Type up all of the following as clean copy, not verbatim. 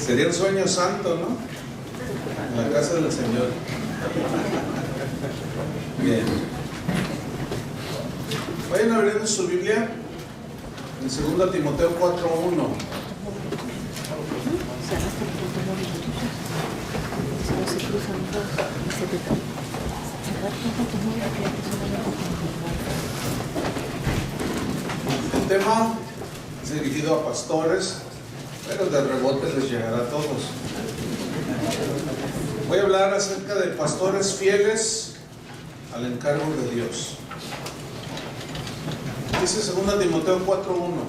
Sería un sueño santo, ¿no? En la casa del Señor. Bien. Vayan abriendo su Biblia en 2 Timoteo 4:1. El tema es dirigido a pastores, pero de rebote les llegará a todos. Voy a hablar acerca de pastores fieles al encargo de Dios. Dice 2 Timoteo 4:1: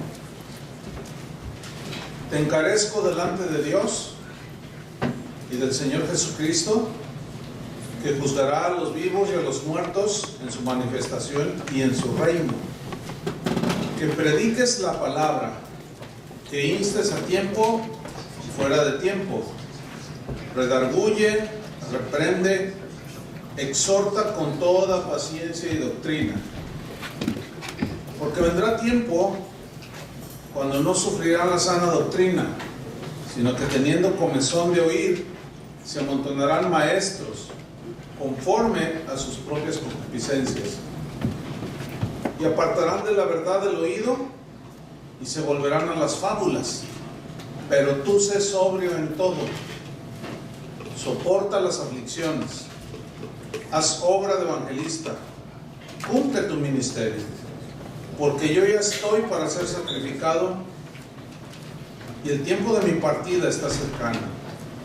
Te encarezco delante de Dios y del Señor Jesucristo, que juzgará a los vivos y a los muertos en su manifestación y en su reino. Que prediques la palabra, que instes a tiempo y fuera de tiempo, redarguye, reprende, exhorta con toda paciencia y doctrina. Porque vendrá tiempo cuando no sufrirán la sana doctrina, sino que teniendo comezón de oír, se amontonarán maestros conforme a sus propias concupiscencias, y apartarán de la verdad el oído y se volverán a las fábulas. Pero tú sé sobrio en todo, soporta las aflicciones, haz obra de evangelista, cumple tu ministerio, porque yo ya estoy para ser sacrificado y el tiempo de mi partida está cercano.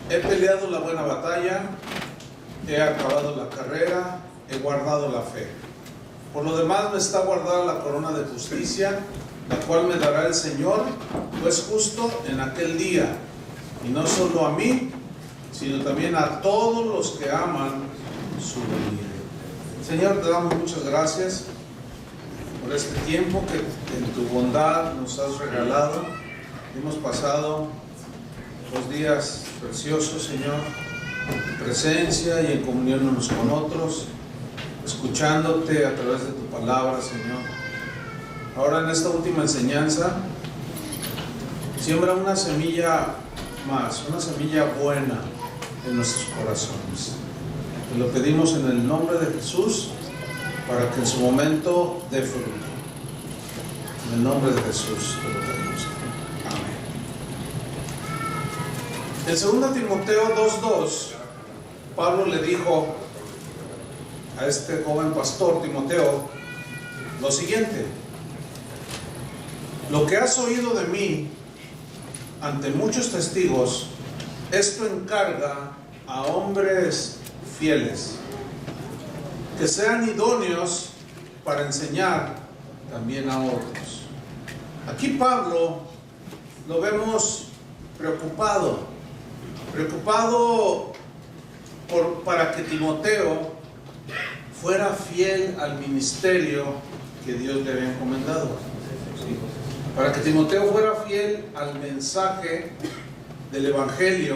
He peleado la buena batalla, he acabado la carrera, he guardado la fe. Por lo demás me está guardada la corona de justicia, la cual me dará el Señor, pues justo en aquel día, y no solo a mí, sino también a todos los que aman su venida. Señor, te damos muchas gracias por este tiempo que en tu bondad nos has regalado. Hemos pasado 2 días preciosos, Señor, en presencia y en comunión unos con otros, escuchándote a través de tu palabra, Señor. Ahora en esta última enseñanza, siembra una semilla más, una semilla buena en nuestros corazones. Te lo pedimos en el nombre de Jesús, para que en su momento dé fruto. En el nombre de Jesús te lo pedimos. Amén. En 2 Timoteo 2:2, Pablo le dijo a este joven pastor Timoteo lo siguiente: lo que has oído de mí ante muchos testigos, esto encarga a hombres fieles, que sean idóneos para enseñar también a otros. Aquí Pablo lo vemos preocupado para que Timoteo fuera fiel al ministerio que Dios le había encomendado. ¿Sí? Para que Timoteo fuera fiel al mensaje del Evangelio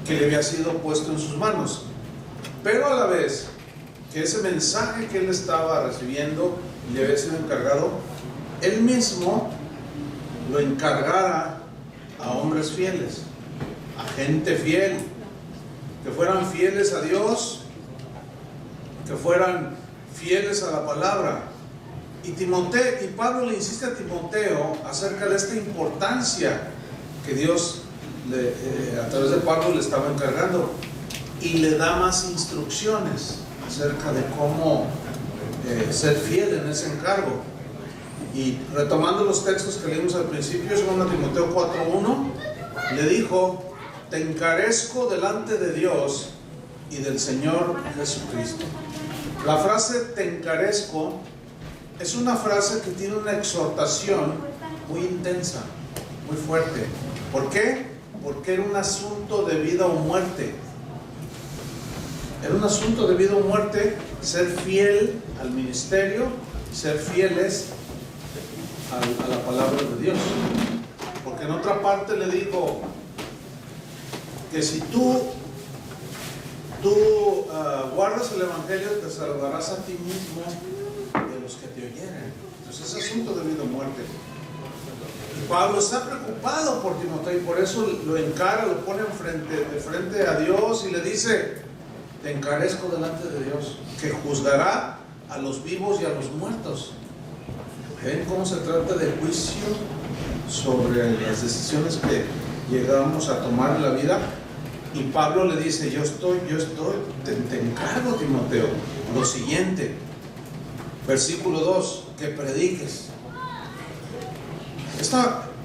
que le había sido puesto en sus manos. Pero a la vez que ese mensaje que él estaba recibiendo y le había sido encargado, él mismo lo encargara a hombres fieles, a gente fiel, que fueran fieles a Dios, que fueran fieles a la palabra. Y Pablo le insiste a Timoteo acerca de esta importancia que Dios a través de Pablo le estaba encargando, y le da más instrucciones acerca de cómo ser fiel en ese encargo. Y retomando los textos que leímos al principio, 2 Timoteo 4:1, le dijo: te encarezco delante de Dios y del Señor Jesucristo. La frase te encarezco es una frase que tiene una exhortación muy intensa, muy fuerte. ¿Por qué? Porque era un asunto de vida o muerte. Era un asunto de vida o muerte ser fiel al ministerio, ser fieles a la palabra de Dios. Porque en otra parte le dijo que si tú guardas el Evangelio, te salvarás a ti mismo de los que te oyeren. Entonces es asunto de vida o muerte. Y Pablo está preocupado por Timoteo y por eso lo encara, lo pone de frente a Dios y le dice: te encarezco delante de Dios, que juzgará a los vivos y a los muertos. ¿Ven cómo se trata de juicio sobre las decisiones que llegamos a tomar en la vida? Y Pablo le dice: te encargo, Timoteo, lo siguiente, versículo 2, que prediques.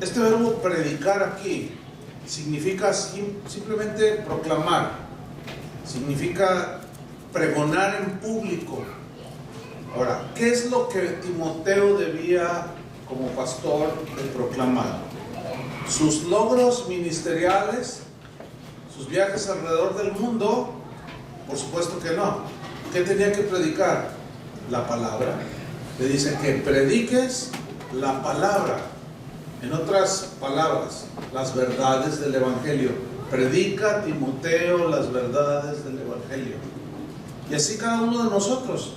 Este verbo predicar aquí significa simplemente proclamar, significa pregonar en público. Ahora, ¿qué es lo que Timoteo debía como pastor de proclamar? ¿Sus logros ministeriales? ¿Sus viajes alrededor del mundo? Por supuesto que no. ¿Qué tenía que predicar? La palabra. Le dice que prediques la palabra. En otras palabras, las verdades del Evangelio. Predica, Timoteo, las verdades del Evangelio. Y así cada uno de nosotros.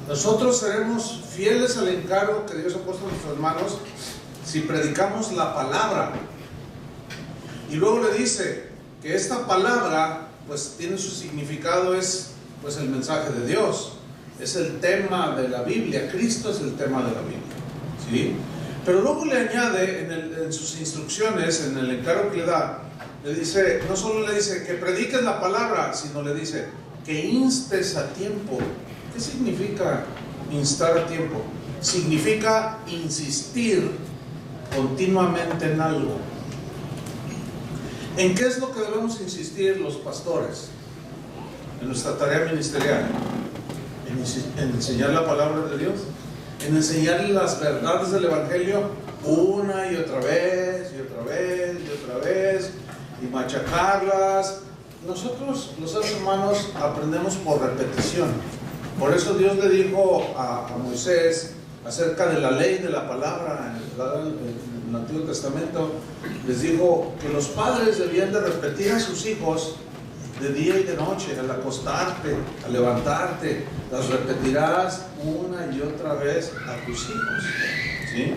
Nosotros seremos fieles al encargo que Dios ha puesto en nuestras manos si predicamos la palabra. Y luego le dice que esta palabra pues tiene su significado, es pues el mensaje de Dios, es el tema de la Biblia. Cristo es el tema de la Biblia, ¿sí? Pero luego le añade en sus instrucciones, en el encargo que le da, le dice, no solo le dice que prediques la palabra, sino le dice que instes a tiempo. ¿Qué significa instar a tiempo? Significa insistir continuamente en algo. ¿En qué es lo que debemos insistir los pastores en nuestra tarea ministerial? En enseñar la palabra de Dios, en enseñar las verdades del Evangelio una y otra vez y otra vez y otra vez, y machacarlas. Nosotros los seres humanos aprendemos por repetición. Por eso Dios le dijo a Moisés acerca de la ley de la palabra en el Antiguo Testamento. Les dijo que los padres debían de repetir a sus hijos de día y de noche, al acostarte, al levantarte, las repetirás una y otra vez a tus hijos, ¿sí?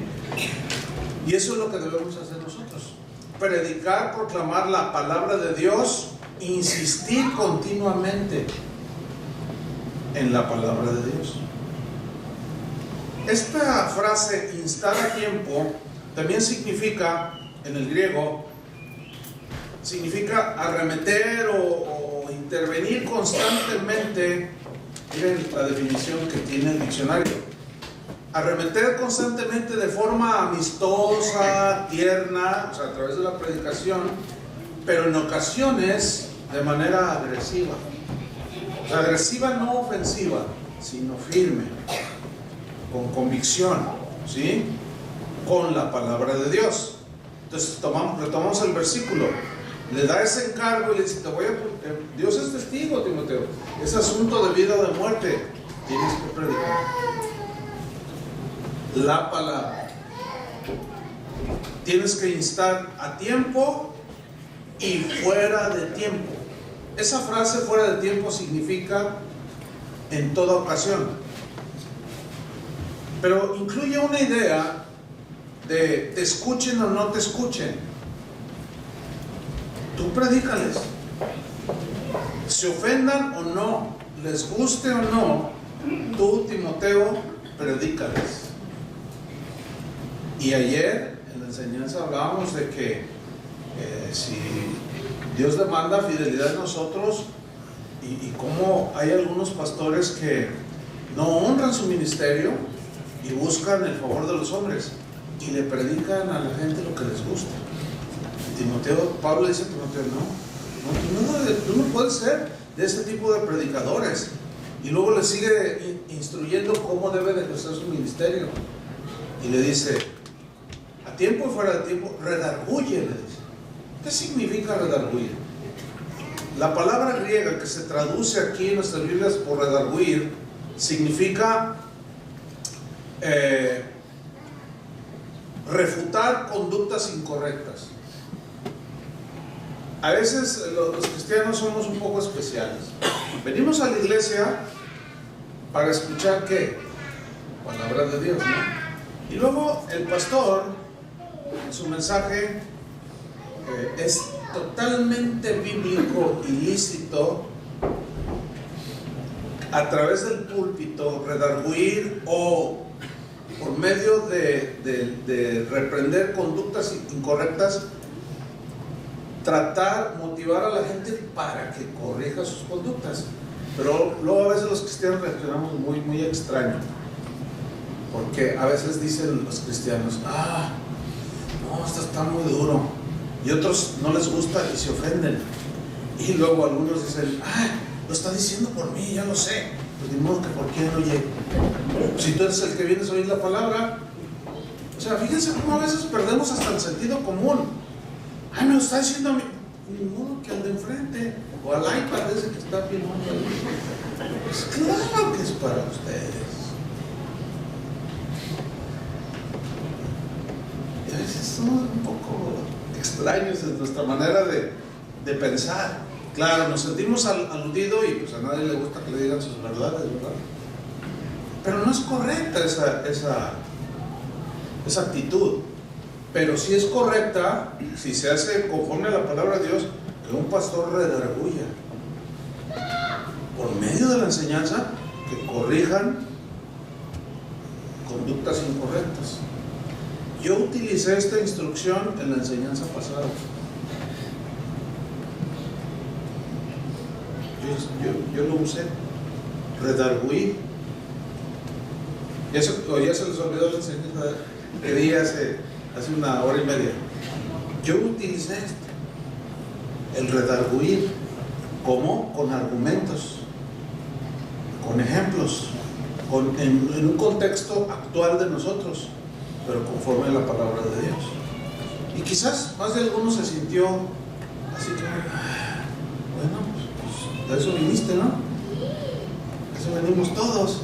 Y eso es lo que debemos hacer nosotros: predicar, proclamar la palabra de Dios, insistir continuamente en la palabra de Dios. Esta frase, instar a tiempo, también significa, en el griego, significa arremeter o intervenir constantemente. Miren la definición que tiene el diccionario: arremeter constantemente de forma amistosa, tierna, o sea, a través de la predicación, pero en ocasiones de manera agresiva. O sea, agresiva no ofensiva, sino firme, con convicción, ¿sí? Con la palabra de Dios. Entonces retomamos el versículo, le da ese encargo y le dice: Dios es testigo, Timoteo, es asunto de vida o de muerte, tienes que predicar la palabra, tienes que instar a tiempo y fuera de tiempo. Esa frase fuera de tiempo significa en toda ocasión, pero incluye una idea de te escuchen o no te escuchen. Tú predícales, se ofendan o no, les guste o no, tú, Timoteo, predícales. Y ayer en la enseñanza hablábamos de que si Dios demanda fidelidad en nosotros, y cómo hay algunos pastores que no honran su ministerio y buscan el favor de los hombres y le predican a la gente lo que les gusta. Pablo dice a Timoteo: tú no puedes ser de ese tipo de predicadores. Y luego le sigue instruyendo cómo debe de ejercer su ministerio y le dice: a tiempo y fuera de tiempo, redarguye, le dice. ¿Qué significa redarguir? La palabra griega que se traduce aquí en nuestras Biblias por redarguir significa refutar conductas incorrectas. A veces los cristianos somos un poco especiales. Venimos a la iglesia para escuchar ¿qué? Palabra de Dios, ¿no? Y luego el pastor en su mensaje, es totalmente bíblico y lícito a través del púlpito redarguir o por medio de reprender conductas incorrectas, tratar, motivar a la gente para que corrija sus conductas. Pero luego a veces los cristianos reaccionamos muy extraño, porque a veces dicen los cristianos: no, esto está muy duro, y otros no les gusta y se ofenden, y luego algunos dicen: lo está diciendo por mí, ya lo sé. Pues ni modo que por quién oye. Si tú eres el que vienes a oír la palabra. O sea, fíjense cómo a veces perdemos hasta el sentido común. Me lo está diciendo a mí. Ni modo que al de enfrente, o al iPad ese que está filmando ahí. Pues claro que es para ustedes. Y a veces somos un poco extraños en nuestra manera de pensar. Claro, nos sentimos aludidos y pues a nadie le gusta que le digan sus verdades, ¿verdad? Pero no es correcta esa actitud. Pero sí es correcta si se hace conforme a la palabra de Dios, que un pastor redarguya por medio de la enseñanza, que corrijan conductas incorrectas. Yo utilicé esta instrucción en la enseñanza pasada. Yo lo usé, redarguir. Ya se les olvidó la enseñanza que di hace una hora y media. Yo utilicé esto, el redarguir. ¿Cómo? Con argumentos, con ejemplos, en un contexto actual de nosotros, pero conforme a la palabra de Dios. Y quizás más de alguno se sintió así como: bueno, pues de eso viniste, ¿no? De eso venimos todos.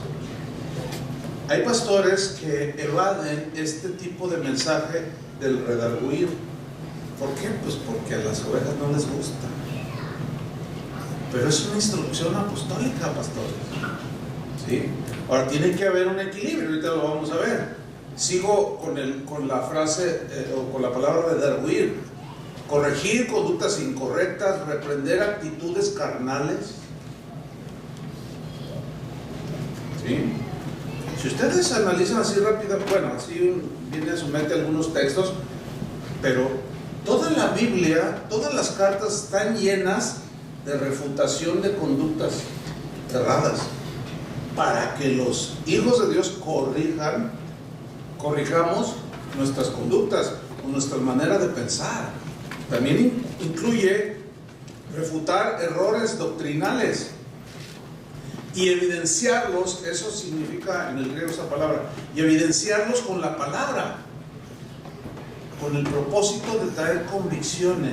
Hay pastores que evaden este tipo de mensaje del redarguir. ¿Por qué? Pues porque a las ovejas no les gusta. Pero es una instrucción apostólica, pastores. ¿Sí? Ahora tiene que haber un equilibrio, ahorita lo vamos a ver. Sigo con la frase o con la palabra redarguir: corregir conductas incorrectas, reprender actitudes carnales. ¿Sí? Si ustedes analizan así rápido, bueno, así viene a su mente algunos textos, pero toda la Biblia, todas las cartas están llenas de refutación de conductas erradas, para que los hijos de Dios corrijamos nuestras conductas, nuestra manera de pensar. También incluye refutar errores doctrinales y evidenciarlos. Eso significa en el griego esa palabra, y evidenciarlos con la palabra, con el propósito de traer convicción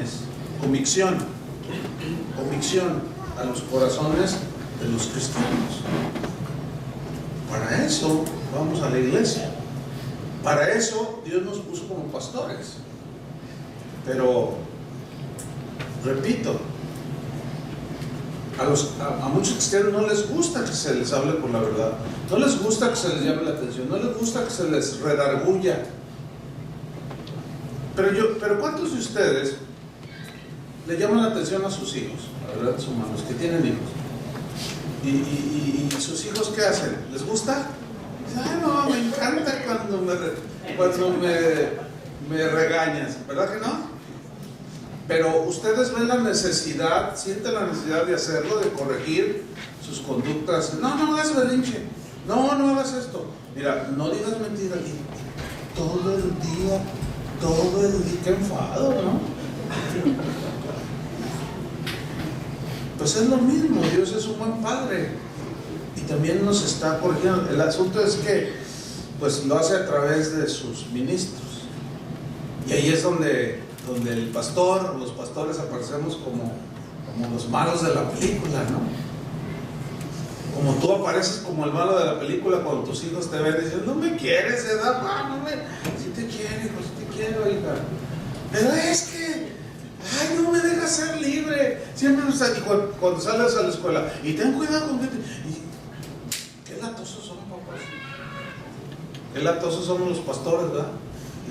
a los corazones de los cristianos. Para eso vamos a la iglesia, para eso Dios nos puso como pastores. Pero repito, a muchos cristianos no les gusta que se les hable con la verdad, no les gusta que se les llame la atención, no les gusta que se les redarguya. Pero ¿cuántos de ustedes le llaman la atención a sus hijos, a los humanos que tienen hijos? ¿Y sus hijos qué hacen? ¿Les gusta? Ay, no, me encanta cuando me regañas, ¿verdad que no? Pero ustedes ven la necesidad, sienten la necesidad de hacerlo, de corregir sus conductas. No hagas berrinche, no hagas esto. Mira, no digas mentira aquí. Todo el día, qué enfado, ¿no? Pues es lo mismo, Dios es un buen padre y también nos está corrigiendo. El asunto es que pues lo hace a través de sus ministros, y ahí es donde el pastor, los pastores aparecemos como los malos de la película, ¿no? Como tú apareces como el malo de la película cuando tus hijos te ven y dicen: no me quieres, ¿verdad? Si te quiero, hija. Pero es que, no me dejas ser libre. Siempre nos está, y cuando sales a la escuela, y ten cuidado con que qué latosos son, papás. Qué latosos somos los pastores, ¿verdad?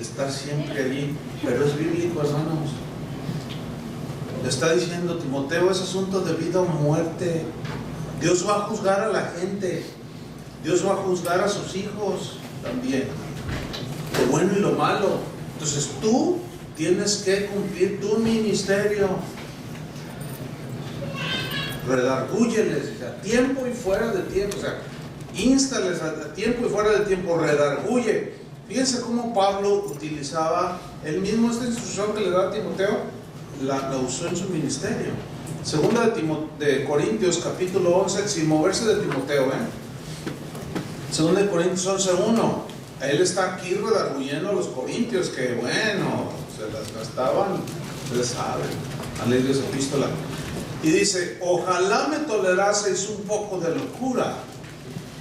estar siempre allí, pero es bíblico, hermanos. Le está diciendo Timoteo, es asunto de vida o muerte. Dios va a juzgar a la gente, Dios va a juzgar a sus hijos también, lo bueno y lo malo. Entonces tú tienes que cumplir tu ministerio. Redargúyeles a tiempo y fuera de tiempo, o sea,ínstales a tiempo y fuera de tiempo, redarguye. Fíjense cómo Pablo utilizaba él mismo esta instrucción que le da a Timoteo, la usó en su ministerio. Segunda de Corintios capítulo 11, sin moverse de Timoteo, Segunda de Corintios 11:1. Él está aquí redarguyendo a los corintios que, bueno, se las gastaban, ustedes saben, han leído esa epístola. Y dice, ojalá me toleraseis un poco de locura.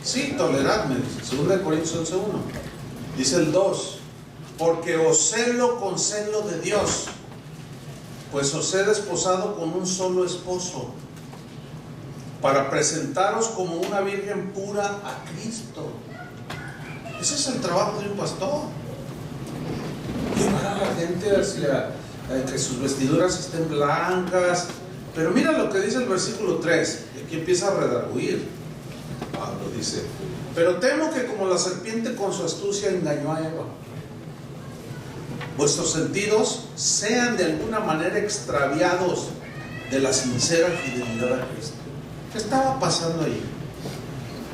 Sí, toleradme, dice, Segunda de Corintios 11:1. Dice el 2, porque os celo con celo de Dios, pues os he desposado con un solo esposo, para presentaros como una virgen pura a Cristo. Ese es el trabajo de un pastor. Llevar a la gente hacia que sus vestiduras estén blancas. Pero mira lo que dice el versículo 3, y aquí empieza a redarguir. Pablo dice, pero temo que como la serpiente con su astucia engañó a Eva, vuestros sentidos sean de alguna manera extraviados de la sincera fidelidad a Cristo. ¿Qué estaba pasando ahí?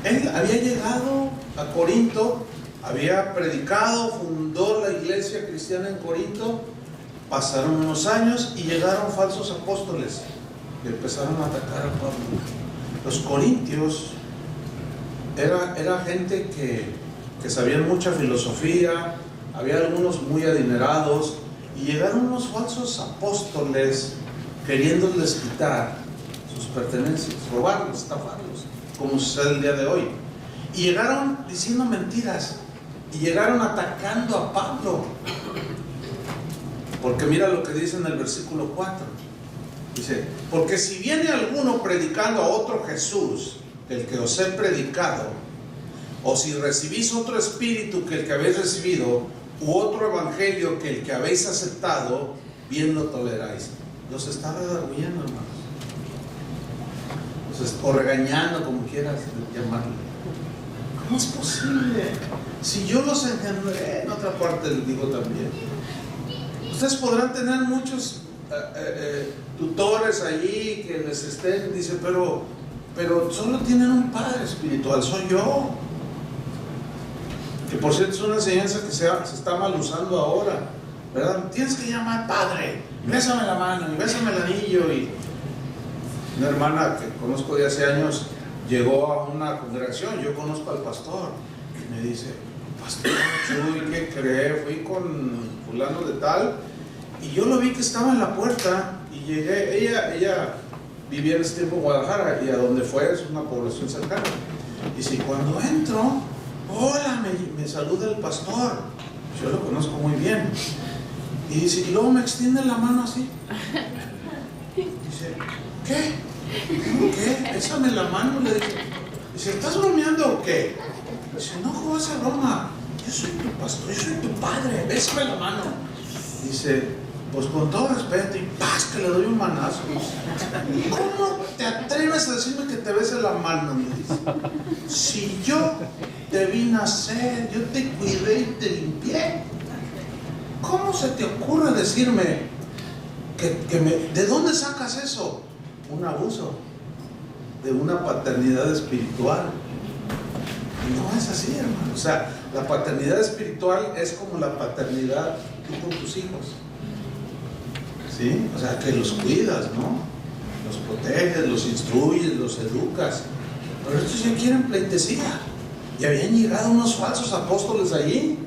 Él había llegado a Corinto, había predicado, fundó la iglesia cristiana en Corinto, pasaron unos años y llegaron falsos apóstoles y empezaron a atacar a Pablo. Los corintios era gente que sabían mucha filosofía, había algunos muy adinerados, y llegaron unos falsos apóstoles queriéndoles quitar sus pertenencias, robarlos, estafarlos, como sucede el día de hoy. Y llegaron diciendo mentiras, y llegaron atacando a Pablo. Porque mira lo que dice en el versículo 4. Dice, porque si viene alguno predicando a otro Jesús, el que os he predicado, o si recibís otro espíritu que el que habéis recibido, u otro evangelio que el que habéis aceptado, bien lo toleráis. Los está redarguyendo, hermanos. O regañando, como quieras llamarlo. ¿Cómo es posible? Si yo los engendré, en otra parte les digo también. Ustedes podrán tener muchos tutores allí que les estén, dice, pero solo tienen un padre espiritual, soy yo. Que por cierto es una enseñanza que se está mal usando ahora, ¿verdad? Tienes que llamar padre, bésame la mano y bésame el anillo. Y una hermana que conozco de hace años llegó a una congregación, yo conozco al pastor, y me dice, pastor, Chuy, ¿qué cree? Fui con fulano de tal, y yo lo vi que estaba en la puerta, y llegué, ella vivía en ese tiempo en Guadalajara, y a donde fue es una población cercana. Y si cuando entro, hola, me saluda el pastor, yo lo conozco muy bien, y dice, y luego me extiende la mano así, dice, ¿qué? ¿Qué? Bésame la mano, le dije. Dice, ¿estás bromeando o qué? Dice, no, ¿cómo esa broma? Yo soy tu pastor, yo soy tu padre, bésame la mano. Dice, pues con todo respeto, y ¡paz! Que le doy un manazo. ¿Cómo te atreves a decirme que te bese la mano? Me dice, si yo te vi nacer, yo te cuidé y te limpié, ¿cómo se te ocurre decirme ¿de dónde sacas eso? Un abuso de una paternidad espiritual. No es así, hermano. O sea, la paternidad espiritual es como la paternidad tú con tus hijos, ¿sí? O sea, que los cuidas, ¿no? Los proteges, los instruyes, los educas. Pero estos ya quieren pleitesía. Y habían llegado unos falsos apóstoles allí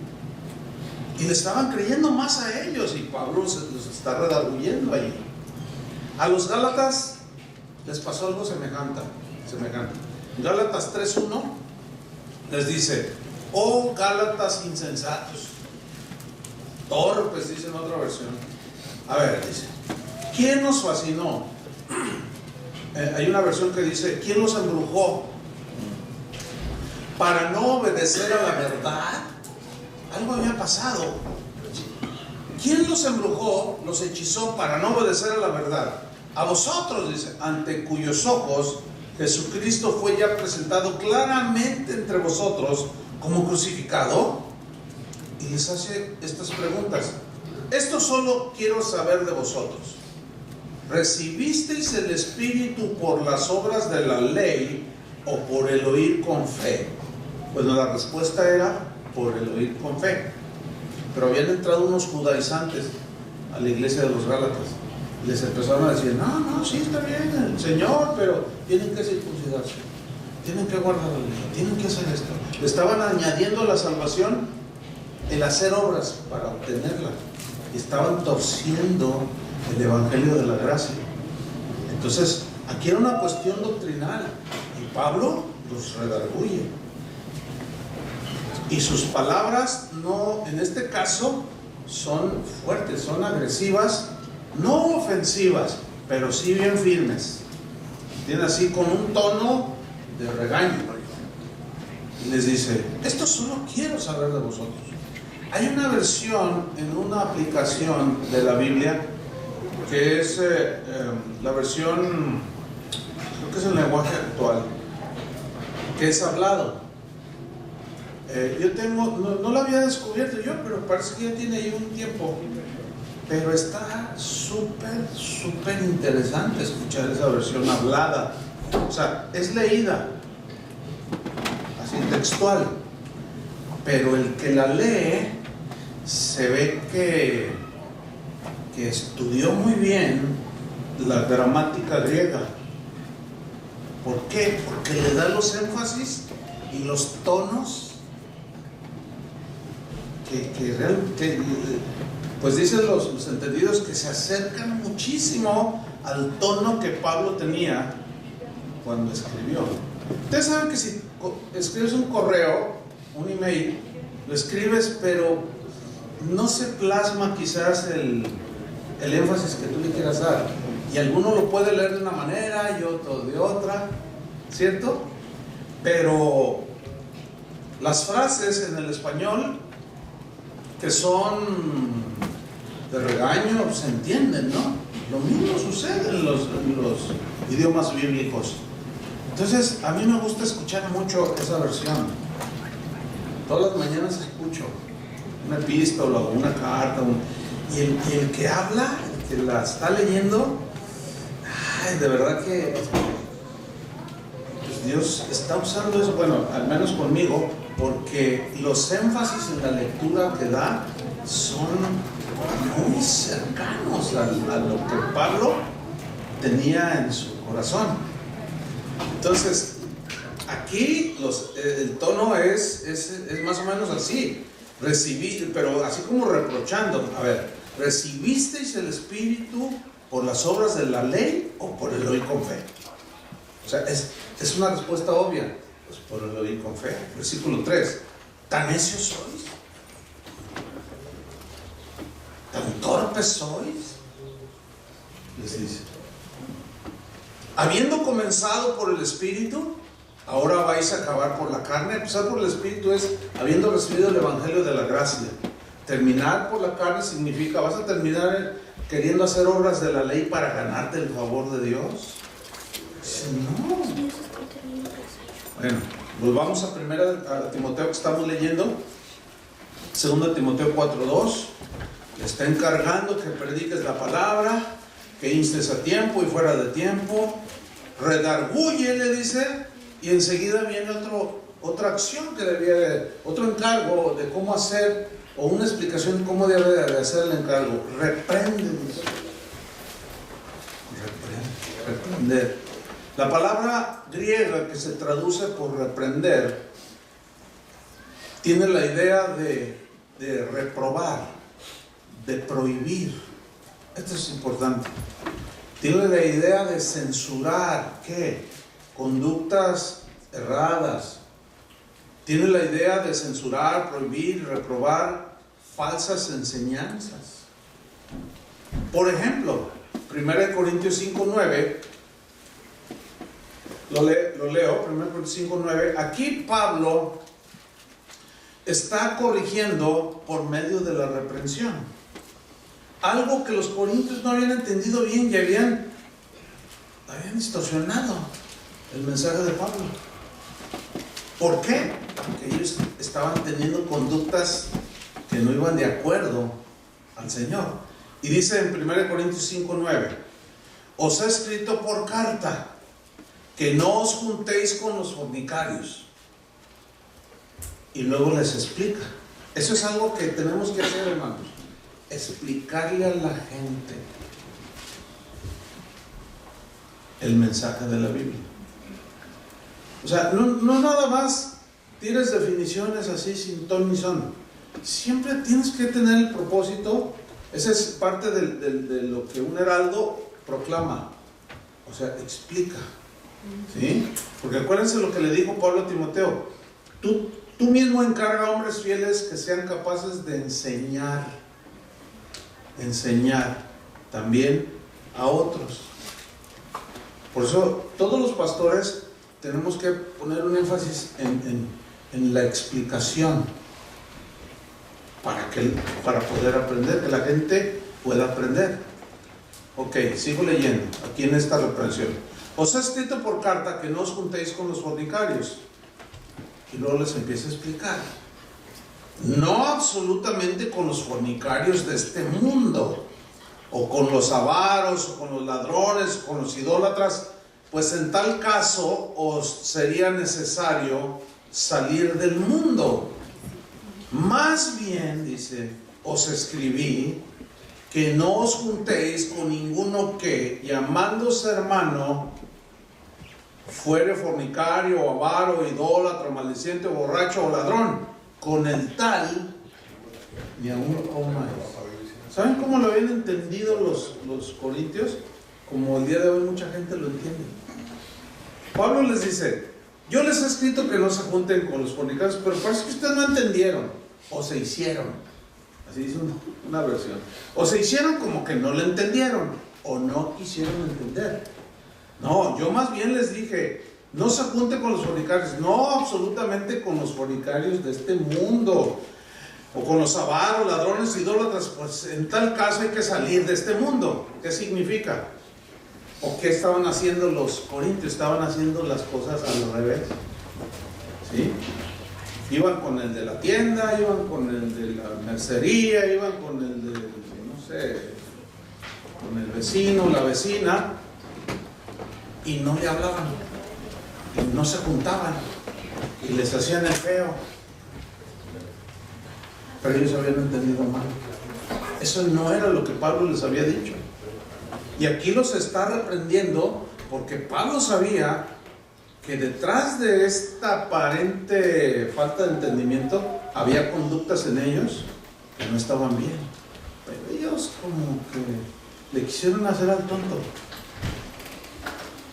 y le estaban creyendo más a ellos, y Pablo los está redarguyendo allí. A los Gálatas les pasó algo semejante. Gálatas 3:1 les dice, oh Gálatas insensatos, torpes, dice en otra versión. A ver, dice, ¿quién nos fascinó? Hay una versión que dice, ¿quién nos embrujó para no obedecer a la verdad? Algo había pasado. ¿quién los embrujó, los hechizó para no obedecer a la verdad? A vosotros, dice, ante cuyos ojos Jesucristo fue ya presentado claramente entre vosotros como crucificado. Y les hace estas preguntas. Esto solo quiero saber de vosotros. ¿Recibisteis el Espíritu por las obras de la ley o por el oír con fe? Bueno, la respuesta era por el oír con fe. Pero habían entrado unos judaizantes a la iglesia de los Gálatas. Les empezaron a decir, no, sí está bien el Señor, pero tienen que circuncidarse, tienen que guardar la ley, tienen que hacer esto. Le estaban añadiendo a la salvación el hacer obras para obtenerla. Y estaban torciendo el evangelio de la gracia. Entonces, aquí era una cuestión doctrinal. Y Pablo los redarguye. Y sus palabras, no, en este caso, son fuertes, son agresivas. No ofensivas, pero sí bien firmes. Tiene así con un tono de regaño. Y les dice, esto solo quiero saber de vosotros. Hay una versión en una aplicación de la Biblia que es la versión, creo que es el lenguaje actual, que es hablado. Yo tengo, no lo había descubierto yo, pero parece que ya tiene ahí un tiempo. Pero está súper interesante escuchar esa versión hablada. O sea, es leída, así textual. Pero el que la lee se ve que estudió muy bien la gramática griega. ¿Por qué? Porque le da los énfasis y los tonos que realmente... Pues dicen los entendidos que se acercan muchísimo al tono que Pablo tenía cuando escribió. Ustedes saben que si escribes un correo, un email, lo escribes, pero no se plasma quizás el énfasis que tú le quieras dar. Y alguno lo puede leer de una manera y otro de otra, ¿cierto? Pero las frases en el español que son de regaño se entienden, ¿no? Lo mismo sucede en los idiomas bíblicos. Entonces, a mí me gusta escuchar mucho esa versión. Todas las mañanas escucho una epístola o una carta, y el que habla, el que la está leyendo, ay, de verdad que pues Dios está usando eso, bueno, al menos conmigo, porque los énfasis en la lectura que da son muy cercanos a lo que Pablo tenía en su corazón. Entonces, aquí el tono es más o menos así. Recibir, pero así como reprochando. A ver, ¿recibisteis el Espíritu por las obras de la ley o por el oír con fe? O sea, es una respuesta obvia. Pues por el oír con fe. Versículo 3. ¿Tan necios sois? ¿Tan torpes sois? Les dice. Habiendo comenzado por el Espíritu, ahora vais a acabar por la carne. Empezar por el Espíritu es habiendo recibido el Evangelio de la gracia. Terminar por la carne significa, vas a terminar queriendo hacer obras de la ley para ganarte el favor de Dios. Dice, no. Bueno, volvamos a Timoteo que estamos leyendo. 2 Timoteo 4:2. Le está encargando que prediques la palabra, que instes a tiempo y fuera de tiempo. Redarguye, le dice, y enseguida viene otra acción que otro encargo de cómo hacer, o una explicación de cómo debe de hacer el encargo. Reprende, dice. Reprender. La palabra griega que se traduce por reprender tiene la idea de reprobar, de prohibir. Esto es importante. Tiene la idea de censurar, ¿qué? Conductas erradas. Tiene la idea de censurar, prohibir, reprobar falsas enseñanzas. Por ejemplo, 1 Corintios 5:9, lo leo, 1 Corintios 5:9. Aquí Pablo está corrigiendo por medio de la reprensión. algo que los corintios no habían entendido bien y habían distorsionado el mensaje de Pablo. ¿Por qué? Porque ellos estaban teniendo conductas que no iban de acuerdo al Señor. Y dice en 1 Corintios 5:9: os he escrito por carta que no os juntéis con los fornicarios. Y luego les explica. Eso es algo que tenemos que hacer, hermanos: explicarle a la gente el mensaje de la Biblia. O sea, no nada más tienes definiciones así sin ton ni son. Siempre tienes que tener el propósito. Esa es parte de lo que un heraldo proclama. O sea, explica. ¿Sí? Porque acuérdense lo que le dijo Pablo a Timoteo: tú mismo encarga a hombres fieles que sean capaces de enseñar también a otros. Por eso todos los pastores tenemos que poner un énfasis en la explicación para poder aprender, que la gente pueda aprender. Ok, sigo leyendo aquí en esta reprensión. Os he escrito por carta que no os juntéis con los fornicarios. Y luego les empieza a explicar. No absolutamente con los fornicarios de este mundo, o con los avaros, o con los ladrones, o con los idólatras, pues en tal caso os sería necesario salir del mundo. Más bien, dice, os escribí que no os juntéis con ninguno que, llamándose hermano, fuere fornicario, avaro, idólatra, maldiciente, borracho o ladrón. Con el tal, ni aún comáis. ¿Saben cómo lo habían entendido los corintios? Como el día de hoy mucha gente lo entiende. Pablo les dice: yo les he escrito que no se junten con los fornicarios, pero parece que ustedes no entendieron, o se hicieron. Así dice una versión. O se hicieron como que no lo entendieron, o no quisieron entender. No, yo más bien les dije: no se junten con los fornicarios, no absolutamente con los fornicarios de este mundo, o con los avaros, ladrones, idólatras. Pues en tal caso hay que salir de este mundo. ¿Qué significa? ¿O qué estaban haciendo los corintios? Estaban haciendo las cosas al revés. ¿Sí? Iban con el de la tienda, iban con el de la mercería, iban con el de, no sé, con el vecino, la vecina, y no le hablaban, y no se juntaban, y les hacían el feo. Pero ellos habían entendido mal. Eso no era lo que Pablo les había dicho. Y aquí los está reprendiendo porque Pablo sabía que detrás de esta aparente falta de entendimiento había conductas en ellos que no estaban bien. Pero ellos como que le quisieron hacer al tonto.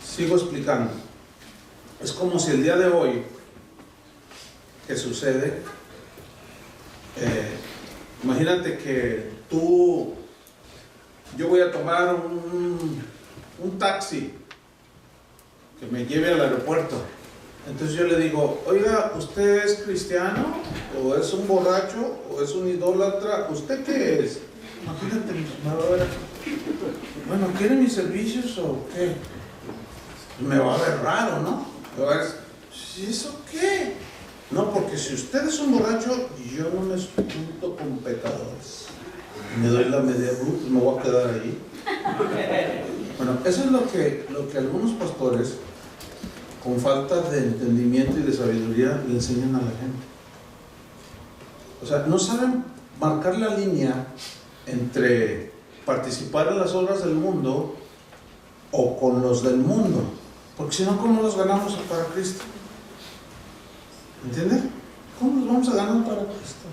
Sigo explicando. Es como si el día de hoy, ¿qué sucede? Imagínate que yo voy a tomar un taxi que me lleve al aeropuerto. Entonces yo le digo: oiga, ¿usted es cristiano? ¿O es un borracho? ¿O es un idólatra? ¿Usted qué es? Imagínate, me va a ver aquí. Bueno, ¿quiere mis servicios o qué? Me va a ver raro, ¿no? Me va a ver, ¿y eso qué? No, porque si usted es un borracho, yo no me junto con pecadores. Me doy la media cruz, pues me voy a quedar ahí. Bueno, eso es lo que algunos pastores, con falta de entendimiento y de sabiduría, le enseñan a la gente. O sea, no saben marcar la línea entre participar en las obras del mundo o con los del mundo. Porque si no, ¿cómo los ganamos para Cristo? ¿Entienden? ¿Cómo los vamos a ganar para Cristo?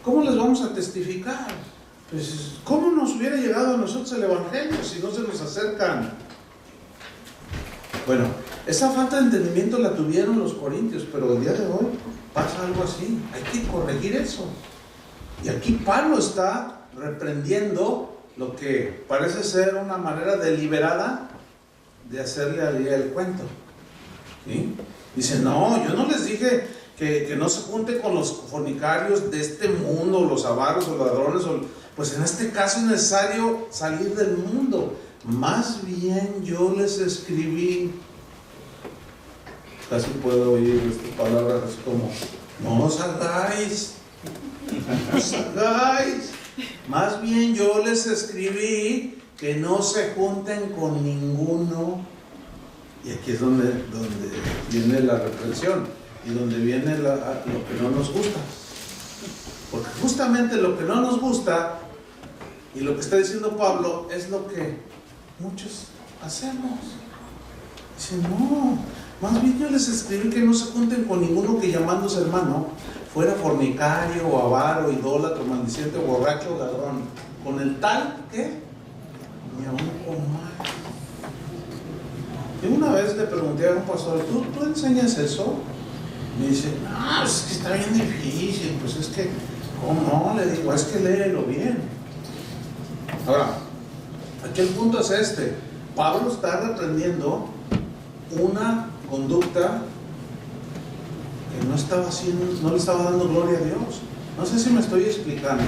¿Cómo les vamos a testificar? Pues, ¿cómo nos hubiera llegado a nosotros el Evangelio si no se nos acercan? Bueno, esa falta de entendimiento la tuvieron los corintios, pero el día de hoy pasa algo así. Hay que corregir eso. Y aquí Pablo está reprendiendo lo que parece ser una manera deliberada de hacerle al día el cuento. ¿Sí? Dice: no, yo no les dije que no se junte con los fornicarios de este mundo, los avaros o ladrones, pues en este caso es necesario salir del mundo. Más bien yo les escribí, casi puedo oír estas palabras así como, no os salgáis, no os salgáis. Más bien yo les escribí que no se junten con ninguno. Y aquí es donde viene la reprensión y donde viene lo que no nos gusta. Porque justamente lo que no nos gusta y lo que está diciendo Pablo es lo que muchos hacemos. Dice, no, más bien yo les escribí que no se junten con ninguno que llamándose hermano fuera fornicario, o avaro, idólatra, maldiciente, borracho, ladrón. Con el tal que ni aún coman. Y una vez le pregunté a un pastor, ¿tú enseñas eso? Me dice, no, es que está bien difícil, pues es que, ¿cómo no? Le digo, es que léelo bien. Ahora, aquí el punto es este. Pablo está reprendiendo una conducta que no estaba haciendo, no le estaba dando gloria a Dios. No sé si me estoy explicando,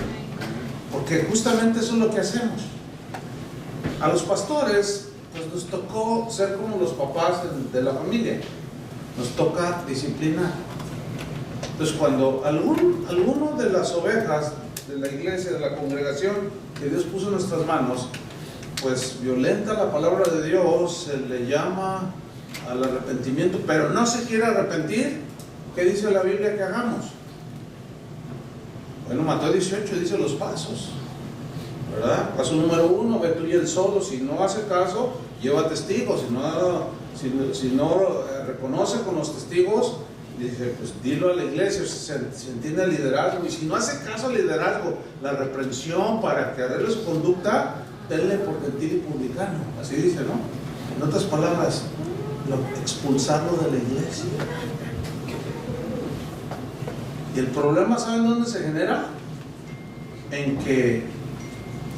porque justamente eso es lo que hacemos. A los pastores pues nos tocó ser como los papás de la familia, nos toca disciplinar. Entonces cuando alguno de las ovejas de la iglesia, de la congregación que Dios puso en nuestras manos, pues violenta la palabra de Dios, se le llama al arrepentimiento, pero no se quiere arrepentir, ¿qué dice la Biblia que hagamos? Bueno, Mateo 18 dice los pasos, ¿verdad? Paso número 1, ve tú y él solo. Si no hace caso, lleva testigos. Si no reconoce con los testigos, dice, pues dilo a la iglesia, se entiende el liderazgo. Y si no hace caso al liderazgo, la reprensión para que arregle su conducta, tenle por gentil y publicano. Así dice, ¿no? En otras palabras, expulsarlo de la iglesia. Y el problema, ¿saben dónde se genera? En que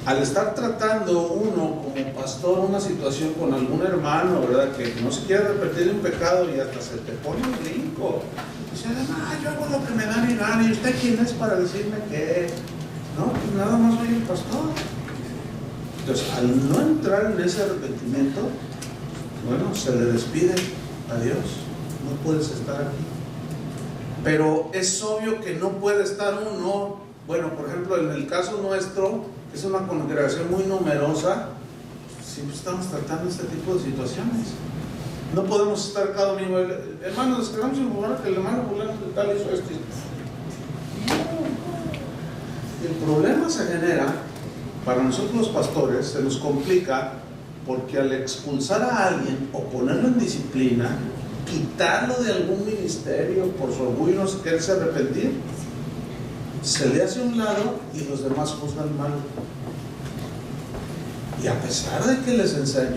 al estar tratando uno como pastor una situación con algún hermano, ¿verdad? Que no se quiere repetir un pecado y hasta se te pone un brinco. Dice, yo hago lo que me da mi gana. ¿Y usted quién es para decirme qué? No, pues nada más soy el pastor. Entonces, al no entrar en ese arrepentimiento, bueno, se le despide a Dios. No puedes estar aquí. Pero es obvio que no puede estar uno, bueno, por ejemplo, en el caso nuestro, que es una congregación muy numerosa, siempre estamos tratando este tipo de situaciones. No podemos estar cada domingo, hermanos, les queremos informar que el hermano fulano de tal hizo esto. No. El problema se genera, para nosotros los pastores, se nos complica, porque al expulsar a alguien o ponerlo en disciplina, quitarlo de algún ministerio por su orgullo y no quererse arrepentir, se le hace a un lado y los demás juzgan mal. Y a pesar de que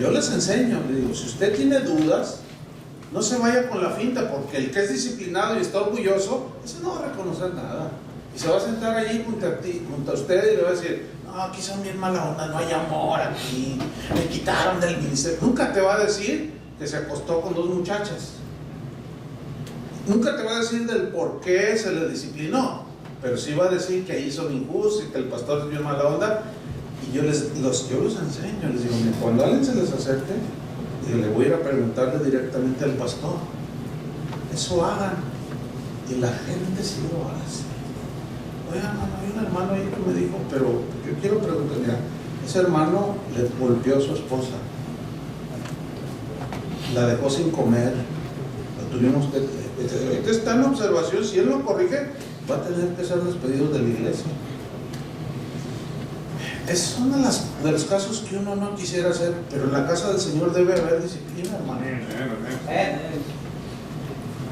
yo les enseño, le digo, si usted tiene dudas, no se vaya con la finta, porque el que es disciplinado y está orgulloso, ese no va a reconocer nada. Y se va a sentar allí junto a usted y le va a decir, no, aquí son bien mala onda, no hay amor aquí, me quitaron del ministerio. Nunca te va a decir que se acostó con 2 muchachas. Nunca te va a decir del por qué se le disciplinó, pero sí va a decir que ahí son injustos y que el pastor es bien mala onda. Y yo los enseño, les digo, mira, cuando alguien se les acerque, le voy a ir a preguntarle directamente al pastor. Eso hagan. Y la gente sí lo hace. Oye, hermano, hay un hermano ahí que me dijo, pero yo quiero preguntar, mira, ese hermano le golpeó a su esposa, la dejó sin comer, lo tuvimos que está en observación. Si él lo corrige, va a tener que ser despedido de la iglesia. Es uno de los casos que uno no quisiera hacer, pero en la casa del Señor debe haber disciplina, hermano.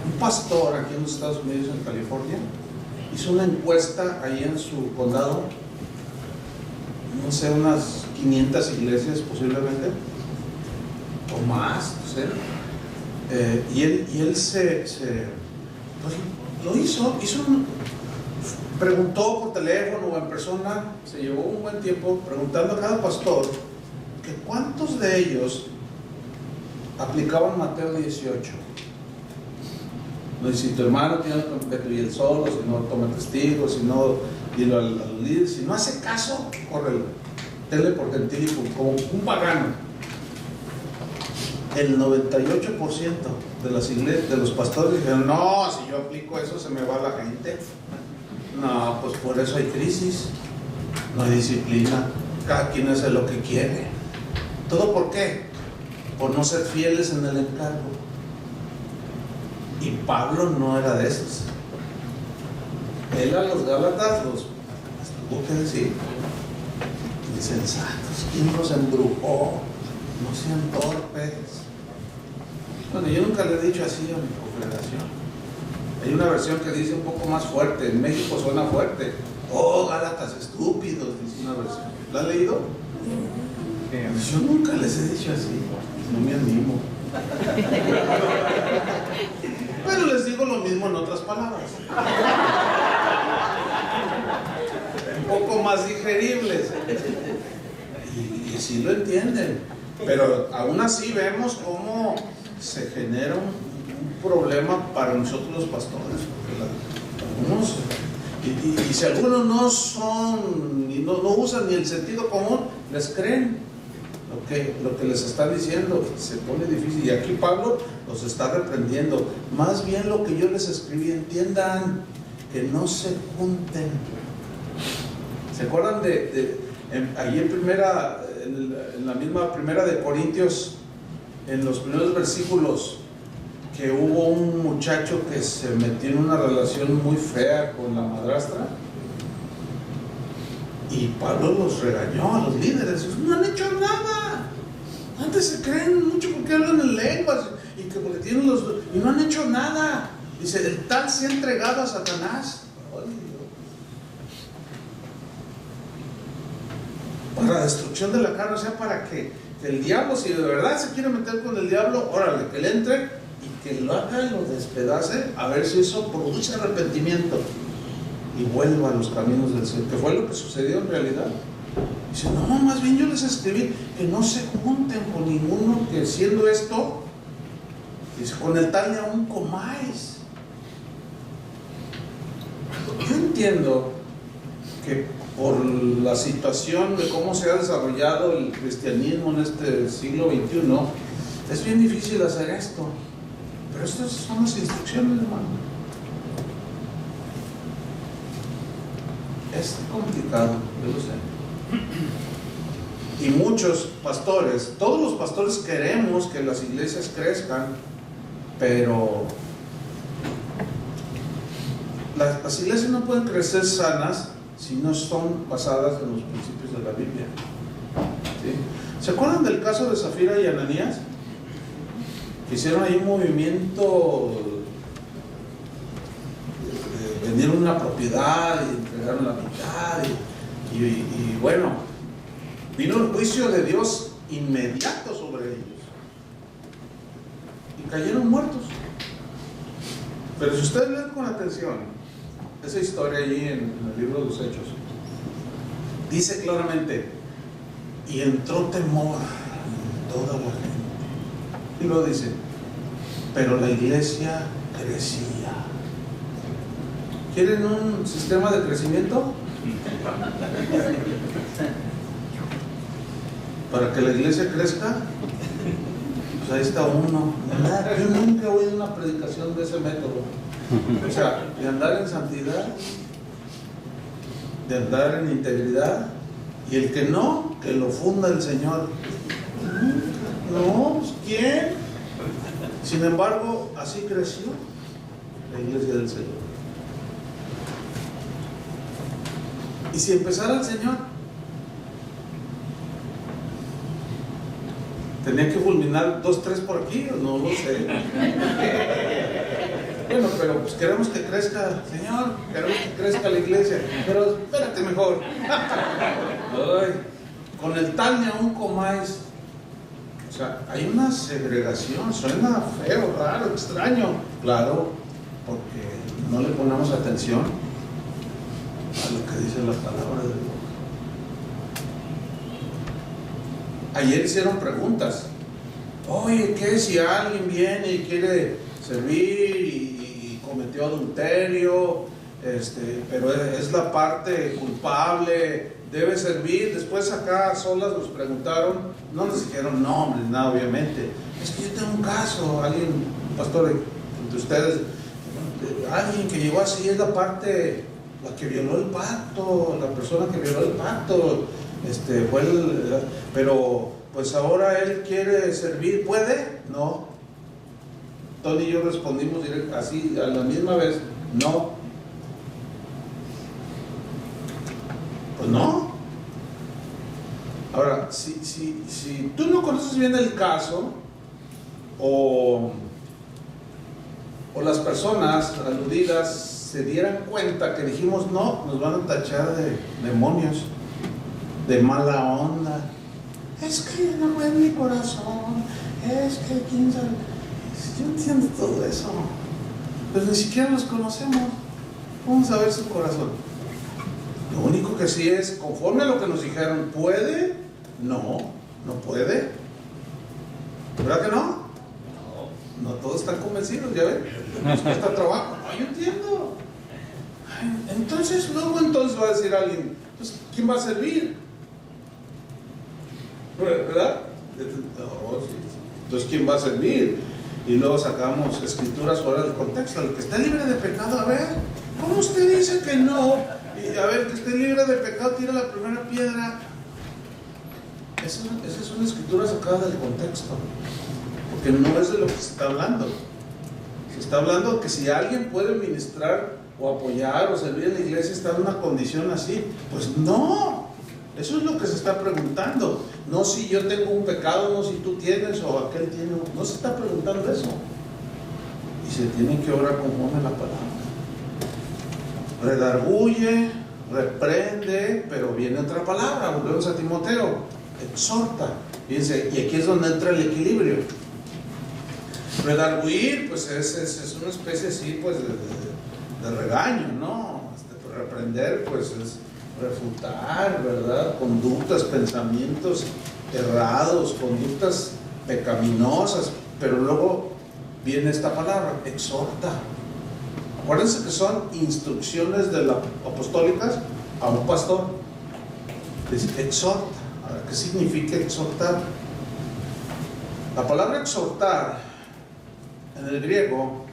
Un pastor aquí en los Estados Unidos, en California, hizo una encuesta ahí en su condado, no sé, unas 500 iglesias posiblemente, o más, no sé. Y él pues lo hizo preguntó por teléfono o en persona, se llevó un buen tiempo preguntando a cada pastor que cuántos de ellos aplicaban Mateo 18. No, si tu hermano tiene que tú y él solo, si no toma testigos, si no Y a los líderes, si no hace caso, córrelo, tenle por gentil como un pagano. El 98% de las iglesias, de los pastores dijeron, no, si yo aplico eso se me va la gente. No, pues por eso hay crisis, no hay disciplina, cada quien hace lo que quiere. ¿Todo por qué? Por no ser fieles en el encargo. Y Pablo no era de esos. Él a los Gálatas los tuvo que decir, insensatos, ¿quién los embrujó? No sean torpes. Bueno, yo nunca le he dicho así a mi congregación. Hay una versión que dice un poco más fuerte. En México suena fuerte. Oh, Gálatas estúpidos, dice una versión. ¿La has leído? Yo nunca les he dicho así. No me animo. Pero les digo lo mismo en otras palabras. Un poco más digeribles. Y sí lo entienden. Pero aún así vemos cómo se genera un problema para nosotros los pastores. Algunos, y si algunos no son, y no usan ni el sentido común, les creen lo que les está diciendo. Se pone difícil. Y aquí Pablo los está reprendiendo. Más bien lo que yo les escribí, entiendan que no se junten. ¿Se acuerdan ahí en la misma primera de Corintios, en los primeros versículos, que hubo un muchacho que se metió en una relación muy fea con la madrastra? Y Pablo los regañó a los líderes. No han hecho nada. Antes se creen mucho porque hablan en lenguas y que porque tienen y no han hecho nada. Dice, el tal se ha entregado a Satanás. Para destrucción de la carne, o sea, para que el diablo, si de verdad se quiere meter con el diablo, órale, que le entre y que lo haga y lo despedace, a ver si eso produce arrepentimiento y vuelva a los caminos del Señor, que fue lo que sucedió en realidad. Dice, no, más bien yo les escribí que no se junten con ninguno que siendo esto, dice, con el tal ni aún comáis. Yo entiendo que por la situación de cómo se ha desarrollado el cristianismo en este siglo XXI, es bien difícil hacer esto. Pero estas son las instrucciones, hermano. Es complicado, yo lo sé. Y muchos pastores, todos los pastores queremos que las iglesias crezcan, pero las iglesias no pueden crecer sanas si no son basadas en los principios de la Biblia. ¿Sí? ¿Se acuerdan del caso de Zafira y Ananías? Que hicieron ahí un movimiento, vendieron una propiedad y entregaron la mitad y bueno, vino el juicio de Dios inmediato sobre ellos y cayeron muertos. Pero si ustedes leen con atención esa historia allí en el libro de los Hechos, dice claramente, y entró temor en toda la gente. Y luego dice, pero la iglesia crecía. ¿Quieren un sistema de crecimiento? Para que la iglesia crezca, pues ahí está uno. Yo nunca he oído una predicación de ese método. O sea, de andar en santidad, de andar en integridad, y el que no, que lo funda el Señor. No, pues ¿quién? Sin embargo, así creció la iglesia del Señor. Y si empezara el Señor, tenía que fulminar 2, 3 por aquí, o no lo sé. Bueno, pero pues queremos que crezca, Señor, queremos que crezca la iglesia, pero espérate mejor. Ay, con el tal ni aún comáis. O sea, hay una segregación, suena feo, raro, extraño. Claro, porque no le ponemos atención a lo que dice la palabra de Dios. Ayer hicieron preguntas. Oye, ¿qué si alguien viene y quiere servir y cometió adulterio pero es la parte culpable, debe servir. Después acá solas nos preguntaron, no nos dijeron nombres, nada, obviamente. Es que yo tengo un caso, alguien, pastor, de ustedes, alguien que llegó así, es la parte, la que violó el pacto, la persona que violó el pacto, pero pues ahora él quiere servir, ¿puede? No. Tony y yo respondimos así a la misma vez, no. Pues no. Ahora, si tú no conoces bien el caso, o las personas aludidas se dieran cuenta que dijimos no, nos van a tachar de demonios, de mala onda. Es que no es mi corazón, es que quién sabe. Yo entiendo todo eso, pero ni siquiera los conocemos. Vamos a ver su corazón. Lo único que sí es, conforme a lo que nos dijeron, ¿puede? No, no puede. ¿Verdad que no? No todos están convencidos, ya ven. Nos cuesta trabajo. No, yo entiendo. Entonces va a decir alguien, pues, ¿quién va a servir? ¿Verdad? Entonces, ¿quién va a servir? Y luego sacamos escrituras fuera del contexto. El que esté libre de pecado, a ver, ¿cómo usted dice que no? Y a ver, que esté libre de pecado, tira la primera piedra. Esa es una escritura sacada del contexto, porque no es de lo que se está hablando. Se está hablando que si alguien puede ministrar o apoyar o servir en la iglesia, está en una condición así. Pues no, eso es lo que se está preguntando. No si yo tengo un pecado, no si tú tienes o aquel tiene. No se está preguntando eso. Y se tiene que orar conforme a la palabra. Redarguye, reprende, pero viene otra palabra. Volvemos a Timoteo, exhorta. Fíjense, y aquí es donde entra el equilibrio. Redarguir, pues es una especie así, pues de regaño, ¿no? Reprender, pues es refutar, ¿verdad? Conductas, pensamientos errados, conductas pecaminosas, pero luego viene esta palabra, exhorta. Acuérdense que son instrucciones apostólicas a un pastor. Dice, exhorta. Ahora, ¿qué significa exhortar? La palabra exhortar en el griego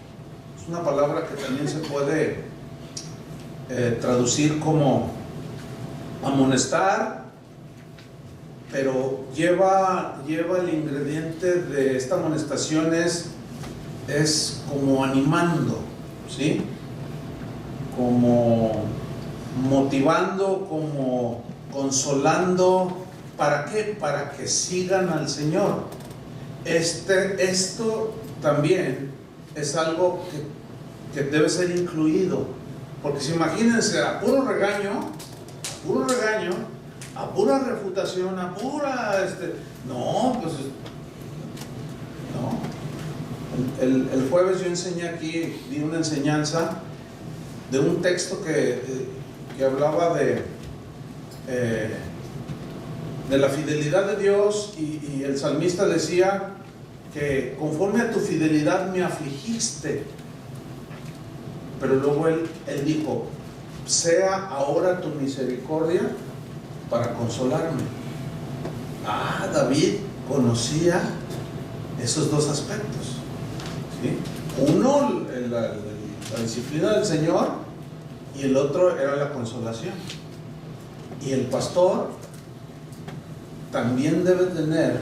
es una palabra que también se puede traducir como amonestar, pero lleva el ingrediente de esta amonestación es como animando, ¿sí? Como motivando, como consolando. ¿Para qué? Para que sigan al Señor. Esto también es algo que debe ser incluido, porque si imagínense a puro regaño, a pura refutación, a pura no, pues no. El jueves yo enseñé aquí, di una enseñanza de un texto que hablaba de la fidelidad de Dios, y el salmista decía que conforme a tu fidelidad me afligiste, pero luego él dijo, sea ahora tu misericordia para consolarme. David conocía esos dos aspectos, ¿sí? Uno, la disciplina del Señor, y el otro era la consolación. Y el pastor también debe tener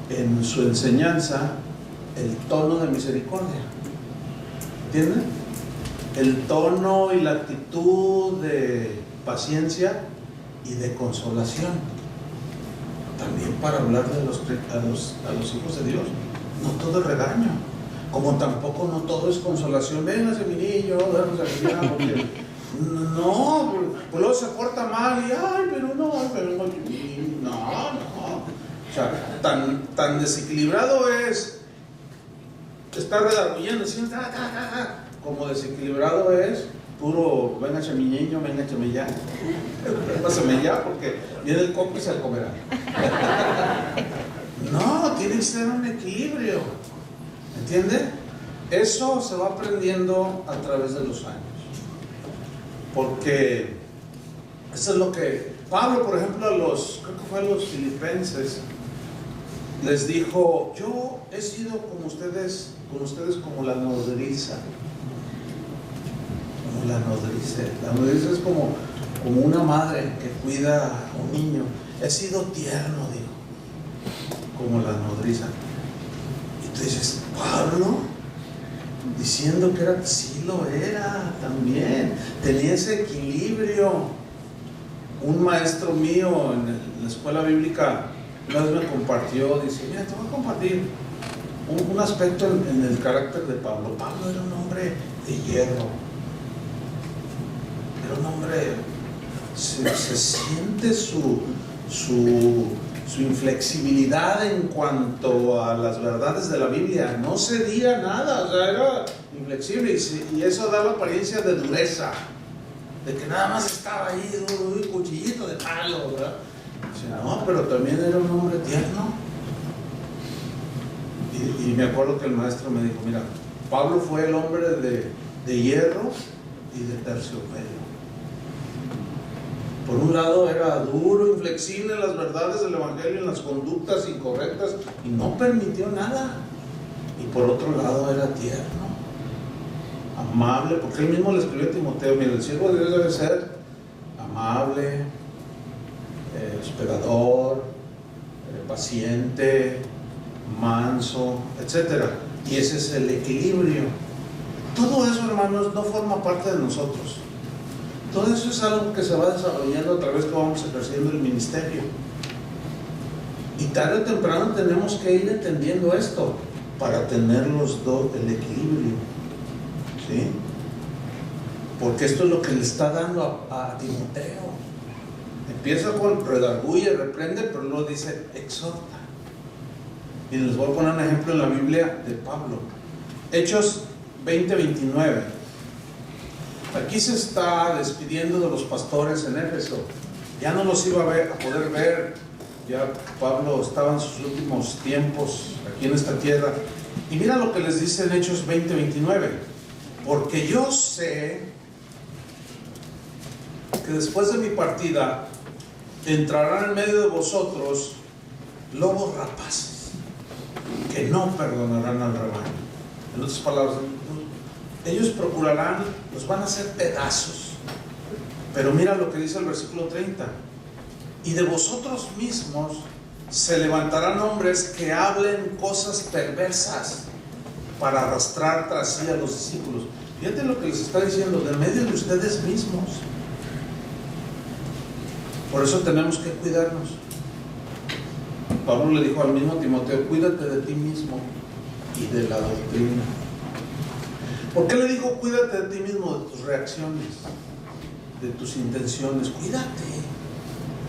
en su enseñanza el tono de misericordia. ¿Entienden? El tono y la actitud de paciencia y de consolación. También para hablar a los hijos de Dios. No todo es regaño. Como tampoco no todo es consolación. Véngase mi niño, véngase aquí, porque no, pues luego se porta mal y pero no. O sea, tan desequilibrado es estar redarguyendo, como desequilibrado es puro, véngase mi niño, véngase ya. Pásame ya, porque viene el coco y se lo comerá. No, tiene que ser un equilibrio. ¿Entiende? Eso se va aprendiendo a través de los años. Porque eso es lo que Pablo, por ejemplo, creo que fue a los filipenses, les dijo: yo he sido como ustedes como la nodriza. Como la nodriza. La nodriza es como una madre que cuida a un niño. He sido tierno, digo, como la nodriza. Y tú dices, Pablo, diciendo que era, sí lo era también, tenía ese equilibrio. Un maestro mío en la escuela bíblica una vez me compartió, dice: mira, te voy a compartir un aspecto en el carácter de Pablo. Pablo era un hombre de hierro, era un hombre, se siente su inflexibilidad en cuanto a las verdades de la Biblia. No cedía nada, o sea, era inflexible, y eso da la apariencia de dureza, de que nada más estaba ahí, un cuchillito de palo, ¿verdad? Dice, no, pero también era un hombre tierno. Y me acuerdo que el maestro me dijo: mira, Pablo fue el hombre de hierro y de terciopelo. Por un lado era duro, inflexible en las verdades del evangelio, en las conductas incorrectas, y no permitió nada. Y por otro lado era tierno, amable, porque él mismo le escribió a Timoteo: mira, el siervo de Dios debe ser amable, hospedador, paciente, manso, etc. Y ese es el equilibrio. Todo eso, hermanos, no forma parte de nosotros. Todo eso es algo que se va desarrollando a través que vamos ejerciendo el ministerio. Y tarde o temprano tenemos que ir entendiendo esto para tener los dos, el equilibrio, ¿sí? Porque esto es lo que le está dando a Timoteo. Empieza con redarguye, reprende, pero luego dice exhorta. Y les voy a poner un ejemplo en la Biblia de Pablo. Hechos 20:29. Aquí se está despidiendo de los pastores en Éfeso. Ya no los iba a poder ver. Ya Pablo estaba en sus últimos tiempos aquí en esta tierra. Y mira lo que les dice en Hechos 20:29. Porque yo sé que después de mi partida entrarán en medio de vosotros lobos rapaces que no perdonarán al rebaño. En otras palabras, ellos procurarán, los van a hacer pedazos. Pero mira lo que dice el versículo 30. Y de vosotros mismos se levantarán hombres que hablen cosas perversas para arrastrar tras sí a los discípulos. Fíjate lo que les está diciendo: de medio de ustedes mismos. Por eso tenemos que cuidarnos. Pablo le dijo al mismo Timoteo: cuídate de ti mismo y de la doctrina. ¿Por qué le dijo cuídate de ti mismo? De tus reacciones, de tus intenciones. Cuídate.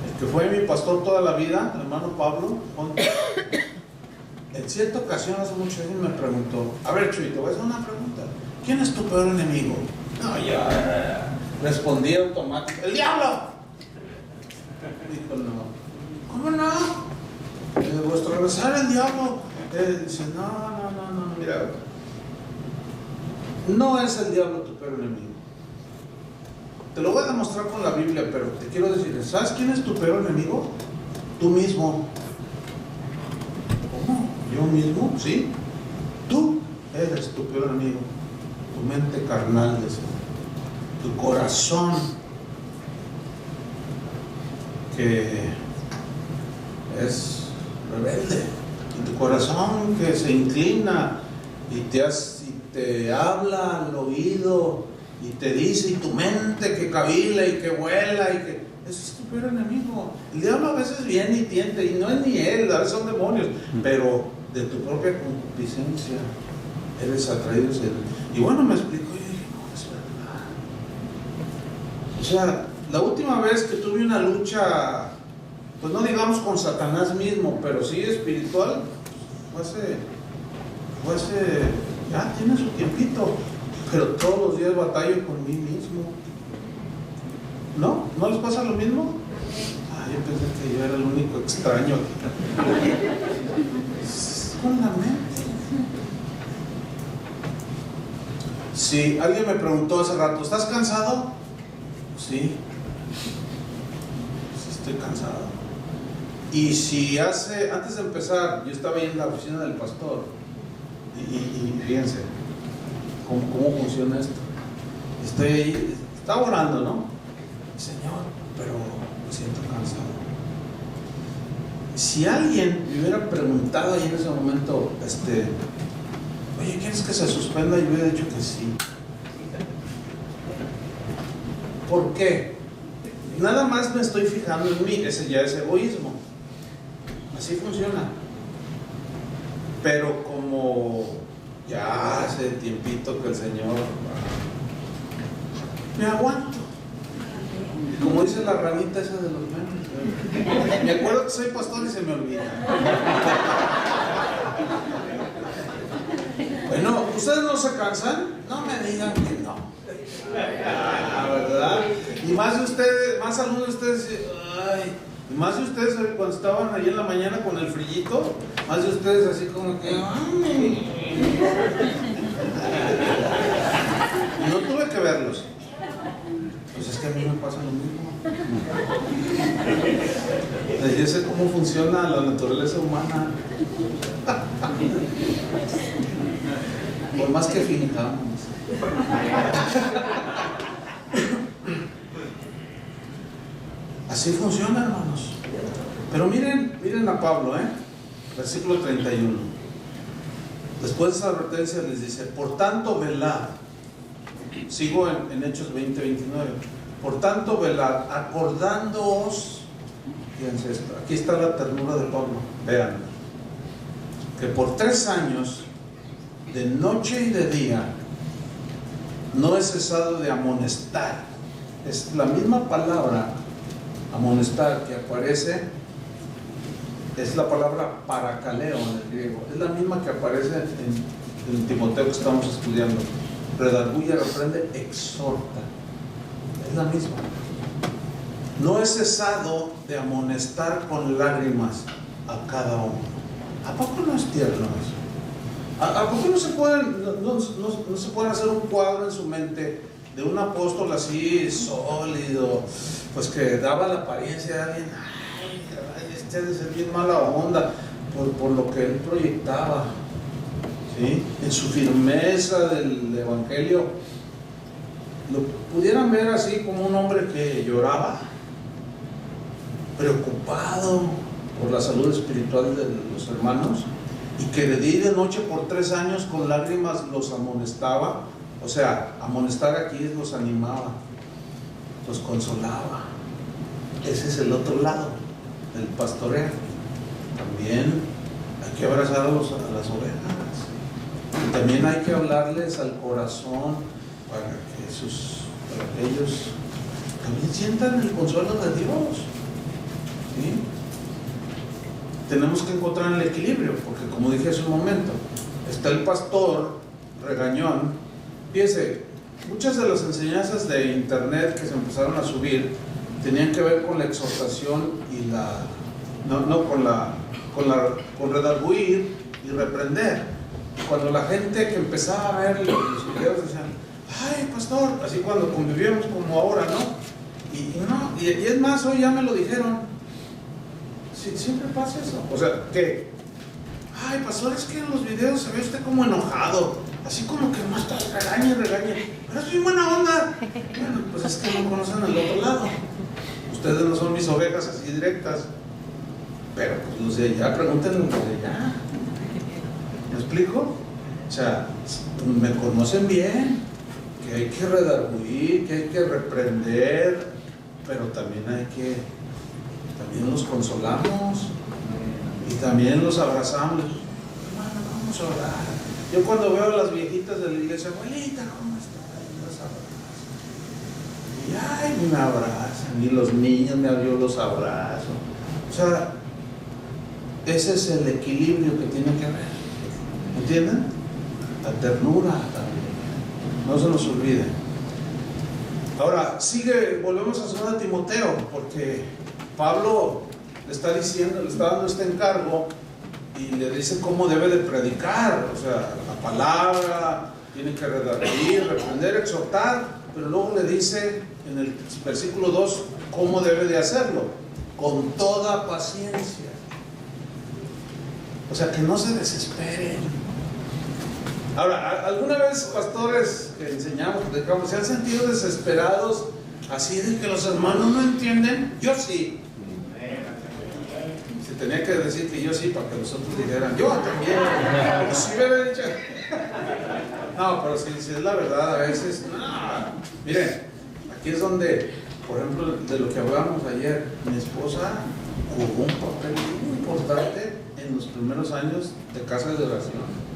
El que fue mi pastor toda la vida, el hermano Pablo, en cierta ocasión hace mucho tiempo me preguntó: a ver, Chuy, te voy a hacer una pregunta. ¿Quién es tu peor enemigo? No, ya respondí automático: ¡el diablo! Dijo: no. ¿Cómo no? Vuestro adversario, el diablo. Dice: no, mira, no es el diablo tu peor enemigo. Te lo voy a demostrar con la Biblia, pero te quiero decir: ¿sabes quién es tu peor enemigo? Tú mismo. ¿Cómo? ¿Yo mismo? Sí. Tú eres tu peor enemigo. Tu mente carnal, tu corazón que es rebelde, y tu corazón que se inclina y te habla al oído y te dice, y tu mente que cavila y que vuela y que... Ese es tu peor enemigo. El diablo a veces viene y tiente, y no es ni él, a veces son demonios, pero de tu propia concupiscencia eres atraído. Y bueno, me explicó y yo dije: no, es verdad. O sea, la última vez que tuve una lucha, pues no digamos con Satanás mismo, pero sí espiritual, fue hace ya tiene su tiempito, pero todos los días batallo con mí mismo. ¿No? ¿No les pasa lo mismo? Yo pensé que yo era el único extraño. Es con la mente. Sí, alguien me preguntó hace rato: ¿estás cansado? Sí, sí estoy cansado. Y si antes de empezar, yo estaba ahí en la oficina del pastor, y fíjense cómo funciona esto. Estoy ahí, estaba orando, ¿no? Señor, pero me siento cansado. Si alguien me hubiera preguntado ahí en ese momento, oye, ¿quieres que se suspenda? Yo hubiera dicho que sí. ¿Por qué? Nada más me estoy fijando en mí, ese ya es egoísmo. Así funciona. Pero como ya hace tiempito que el Señor, me aguanto. Como dice la ranita esa de los memes. Me acuerdo que soy pastor y se me olvida. Bueno, ¿ustedes no se cansan? No me digan que no. ¿Verdad? Y más de ustedes, más algunos de ustedes, ay, y más de ustedes cuando estaban ahí en la mañana con el frillito, más de ustedes así como que, ay. No tuve que verlos. Pues es que a mí me pasa lo mismo. Yo sé cómo funciona la naturaleza humana. Por más que fijamos. Así funciona, hermanos. Pero miren a Pablo, versículo 31. Después de esa advertencia les dice: por tanto velad. Sigo en Hechos 20-29. Por tanto velad, acordándoos. Fíjense esto, aquí está la ternura de Pablo. Vean, que por 3 años, de noche y de día, no he cesado de amonestar. Es la misma palabra amonestar que aparece, es la palabra parakaleo en el griego, es la misma que aparece en Timoteo que estamos estudiando. Redarguye, reprende, exhorta, es la misma. No he cesado de amonestar con lágrimas a cada uno. ¿A poco no es tierno eso? ¿A poco no se pueden hacer un cuadro en su mente de un apóstol así sólido, pues que daba la apariencia de alguien, ay, este debe ser bien mala onda por lo que él proyectaba, ¿sí? En su firmeza del evangelio, lo pudieran ver así como un hombre que lloraba, preocupado por la salud espiritual de los hermanos, y que de día y de noche por 3 años con lágrimas los amonestaba. O sea, amonestar aquí es los animaba, los consolaba. Ese es el otro lado del pastoreo. También hay que abrazar a las ovejas, y también hay que hablarles al corazón para que ellos también sientan el consuelo de Dios, ¿sí? Tenemos que encontrar el equilibrio, porque como dije hace un momento, está el pastor regañón. Fíjese, muchas de las enseñanzas de internet que se empezaron a subir tenían que ver con la exhortación y con redarguir y reprender. Cuando la gente que empezaba a ver los videos decían, ay pastor, así cuando convivíamos como ahora, ¿no? Y es más, hoy ya me lo dijeron. Sí, siempre pasa eso. O sea, que, ay pastor, es que en los videos se ve usted como enojado, así como que más está regañe, pero es bien buena onda. Bueno, pues es que no conocen el otro lado. Ustedes no son mis ovejas así directas, pero pues los de allá, pregúntenle los de allá. ¿Me explico? O sea, me conocen bien, que hay que redarguir, que hay que reprender, pero también también los consolamos y también los abrazamos. Hermano, vamos a orar. Yo cuando veo a las viejitas de la iglesia, abuelita, ¿cómo estás? Las abrazo. Y ay, me abrazan, y los niños yo los abrazo. O sea, ese es el equilibrio que tiene que haber. ¿Entienden? La ternura también. No se nos olvide. Ahora, volvemos a 2 Timoteo, porque Pablo le está dando este encargo y le dice cómo debe de predicar. O sea, la palabra, tiene que redarguir, reprender, exhortar pero luego le dice en el versículo 2 cómo debe de hacerlo: con toda paciencia. O sea, que no se desesperen. Ahora, ¿alguna vez, pastores que enseñamos, predicamos, se han sentido desesperados así de que los hermanos no entienden? Yo sí. Se tenía que decir que yo sí para que los otros dijeran, yo también. Sí me había dicho. No, pero si es la verdad, a veces, no. Miren, aquí es donde, por ejemplo, de lo que hablábamos ayer, mi esposa jugó un papel muy importante en los primeros años de casa de oración.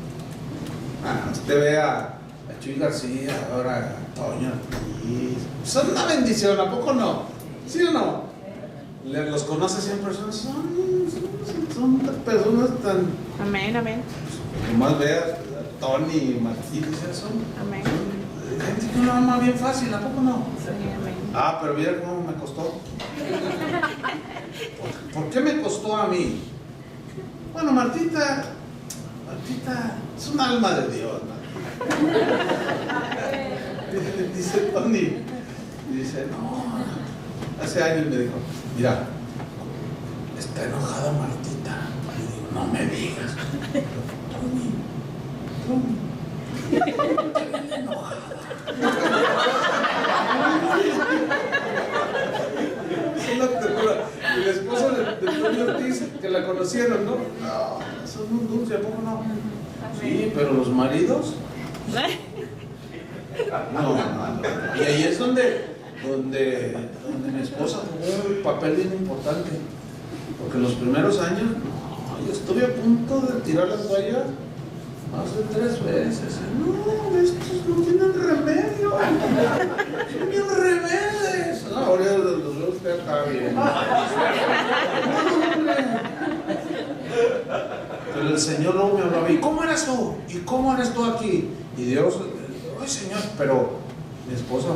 Usted ve a Chuy García, ahora a Toño Ortiz. Son una bendición, ¿a poco no? ¿Sí o no? Los conoce siempre, son personas tan... Amén, amén. Nomás veas Tony y Martín, son... Amén. Gente que uno ama bien fácil, ¿a poco no? Sí, amén. Pero mira cómo me costó. ¿Por qué me costó a mí? Bueno, Martita es un alma de Dios, ¿no? Dice Tony, dice, no, hace años me dijo, mira, está enojada Martita. Y digo, no me digas. Tony, está bien enojada. Es una ternura. El esposo de Tony Ortiz, que la conocieron, ¿no? No, son un dulce, ¿a poco no? Sí, pero los maridos. No. Y ahí es donde mi esposa jugó un papel bien importante. Porque en los primeros años, yo estuve a punto de tirar la toalla más de 3 veces. No, estos no tienen remedio. Son bien rebeldes. No, ahora los veo usted acá bien. Pero el Señor luego me hablaba, ¿y cómo eres tú? ¿Y cómo eres tú aquí? Y Dios, ay Señor, pero mi esposa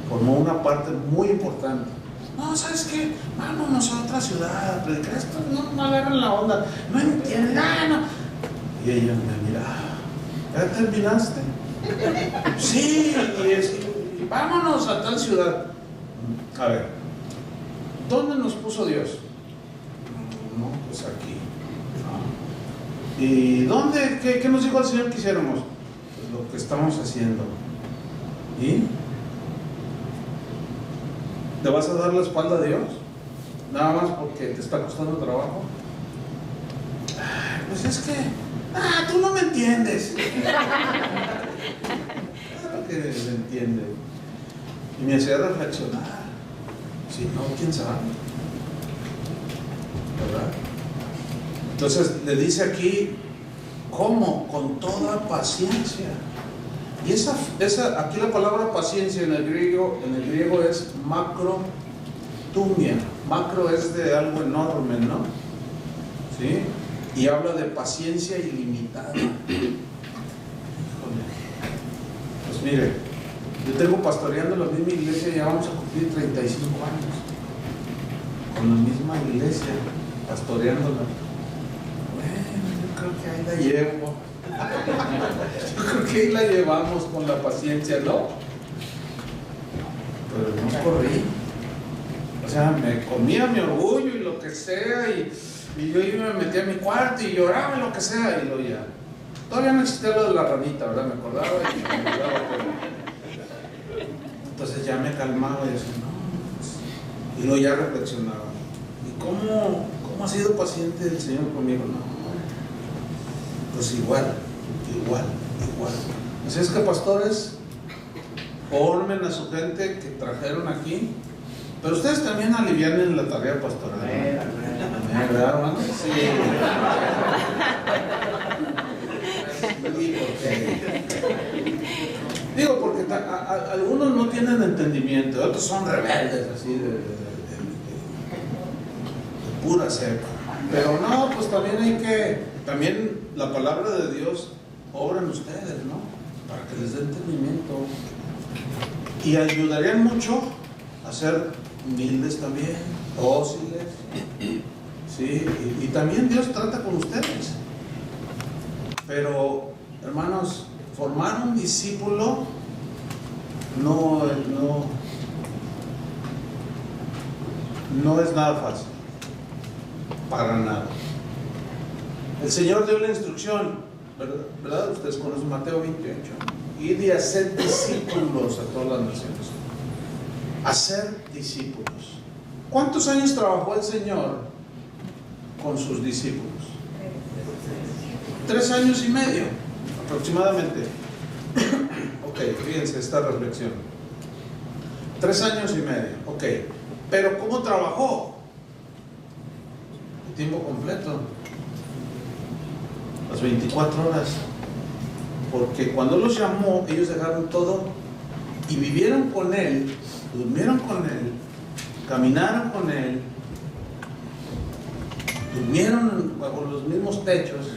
formó una parte muy importante. No, ¿sabes qué? Vámonos a otra ciudad a predicar. Esto no agarran la onda, no entienden, no. Y ella me miraba, ¿ya terminaste? Sí, y vámonos a tal ciudad. A ver, ¿dónde nos puso Dios? No, pues aquí. ¿Y dónde? ¿Qué nos dijo el Señor que hiciéramos? Pues lo que estamos haciendo. ¿Y? ¿Te vas a dar la espalda a Dios? Nada más porque te está costando trabajo. Pues es que, tú no me entiendes. Claro que me entiende. Y me hacía reflexionar. Si no, quién sabe. ¿Verdad? Entonces le dice aquí, ¿cómo? Con toda paciencia. Y aquí la palabra paciencia en el griego es macrotumia. Macro es de algo enorme, ¿no? ¿Sí? Y habla de paciencia ilimitada. Pues mire, yo tengo pastoreando la misma iglesia y ya vamos a cumplir 35 años. Con la misma iglesia, pastoreándola. Yo creo que ahí la llevo. Yo creo que ahí la llevamos con la paciencia, ¿no? Pero no corrí. O sea, me comía mi orgullo y lo que sea, y yo iba y me metía a mi cuarto y lloraba y lo que sea, y luego ya. Todavía no existía lo de la ranita, ¿verdad? Me acordaba y me acordaba, pero... Entonces ya me calmaba y decía, no, pues... Y luego ya reflexionaba. ¿Y cómo ha sido paciente el Señor conmigo? No. Pues igual. Así es que, pastores, formen a su gente que trajeron aquí, pero ustedes también alivianen la tarea pastoral. ¿Verdad, hermano? Sí. Digo, porque algunos no tienen entendimiento, otros son rebeldes, así de pura cepa. Pero no, pues también la palabra de Dios obra en ustedes, ¿no? Para que les dé entendimiento. Y ayudarían mucho a ser humildes también, dóciles. ¿Sí? Y también Dios trata con ustedes. Pero, hermanos, formar un discípulo no es nada fácil, para nada. El Señor dio la instrucción, ¿verdad? Ustedes conocen Mateo 28, id y hacer discípulos a todas las naciones. Hacer discípulos. ¿Cuántos años trabajó el Señor con sus discípulos? 3 años y medio aproximadamente. Ok, fíjense esta reflexión. 3 años y medio, ok. Pero ¿cómo trabajó? Tiempo completo, las 24 horas. Porque cuando los llamó, ellos dejaron todo y vivieron con Él, durmieron con Él, caminaron con Él, durmieron bajo los mismos techos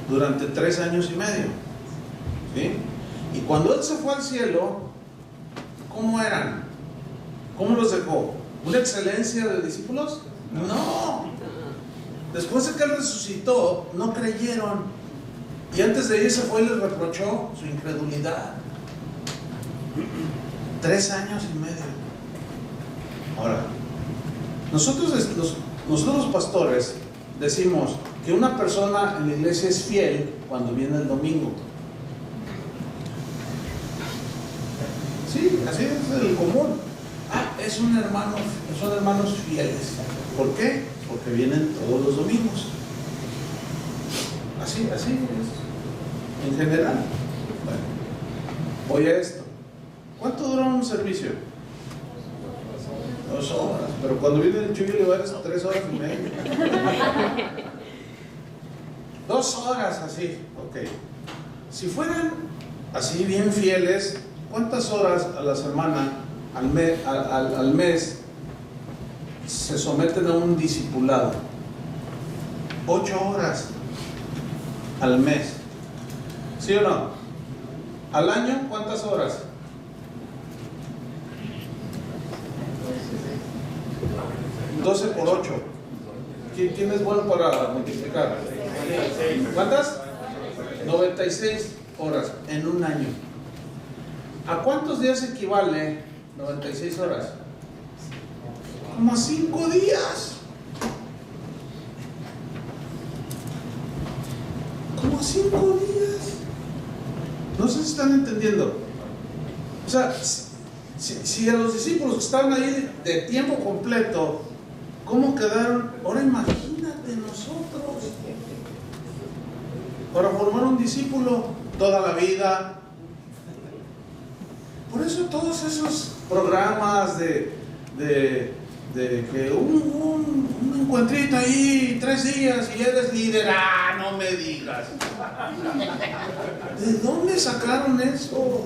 durante 3 años y medio. ¿Sí? Y cuando Él se fue al cielo, ¿cómo eran? ¿Cómo los dejó? ¿Una excelencia de discípulos? No. Después de que Él resucitó, no creyeron. Y antes de irse fue y les reprochó su incredulidad. 3 años y medio. Ahora, nosotros los pastores decimos que una persona en la iglesia es fiel cuando viene el domingo. Sí, así es el común. Son hermanos fieles. ¿Por qué? Porque vienen todos los domingos. Así es. En general. Bueno, voy a esto. ¿Cuánto dura un servicio? 2 horas. Pero cuando viene el Chuy Olivares, 3 horas y media. 2 horas así. Ok. Si fueran así bien fieles, ¿cuántas horas a la semana, al mes, se someten a un discipulado? 8 horas al mes. ¿Sí o no? ¿Al año cuántas horas? 12 por 8. ¿Quién es bueno para multiplicar? ¿Cuántas? 96 horas en un año. ¿A cuántos días equivale 96 horas? Como a 5 días. Como a 5 días. No sé si están entendiendo. O sea, si a los discípulos que estaban ahí de tiempo completo, ¿cómo quedaron? Ahora imagínate nosotros. Para formar un discípulo toda la vida. Por eso todos esos programas de que un encuentrito ahí, 3 días y eres líder, no me digas. ¿De dónde sacaron eso?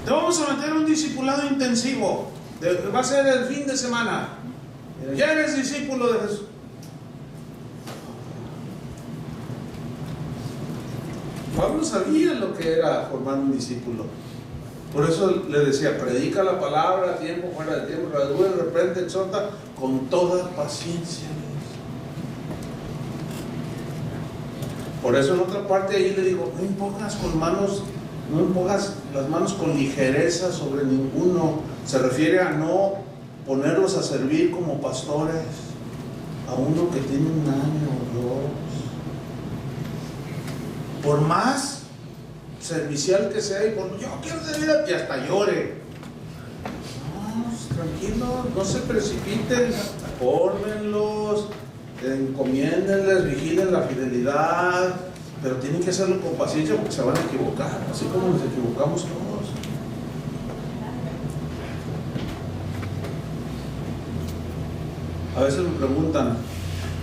Te vamos a meter un discipulado intensivo. Va a ser el fin de semana. Ya eres discípulo de Jesús. Pablo sabía lo que era formar un discípulo. Por eso le decía, predica la palabra a tiempo, fuera de tiempo, redarguye, reprende, exhorta con toda paciencia. Por eso en otra parte ahí le digo, no impongas las manos con ligereza sobre ninguno. Se refiere a no ponerlos a servir como pastores a uno que tiene 1 año o 2. Por más servicial que sea, y por yo quiero servir a ti, hasta llore. No, tranquilos, no se precipiten, fórmenlos, encomiéndenles, vigilen la fidelidad, pero tienen que hacerlo con paciencia porque se van a equivocar, así como nos equivocamos todos. A veces me preguntan,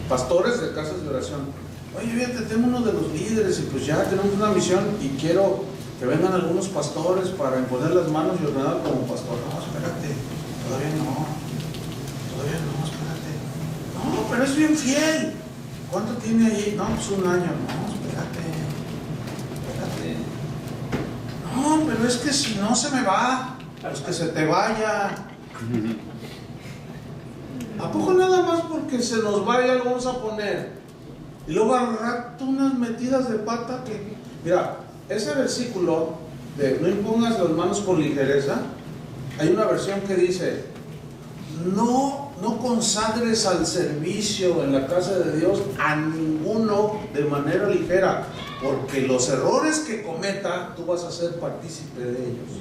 pastores de casas de oración, oye, fíjate, tengo uno de los líderes y pues ya tenemos una misión y quiero que vengan algunos pastores para imponer las manos y ordenar como pastor. No, espérate, todavía no, espérate. No, pero es bien fiel. ¿Cuánto tiene allí? No, pues 1 año. No, espérate. No, pero es que si no se me va, pues que se te vaya. ¿A poco nada más porque se nos vaya lo vamos a poner? Y luego al rato unas metidas de pata que... Mira, ese versículo de no impongas las manos con ligereza, hay una versión que dice, no consagres al servicio en la casa de Dios a ninguno de manera ligera, porque los errores que cometa, tú vas a ser partícipe de ellos.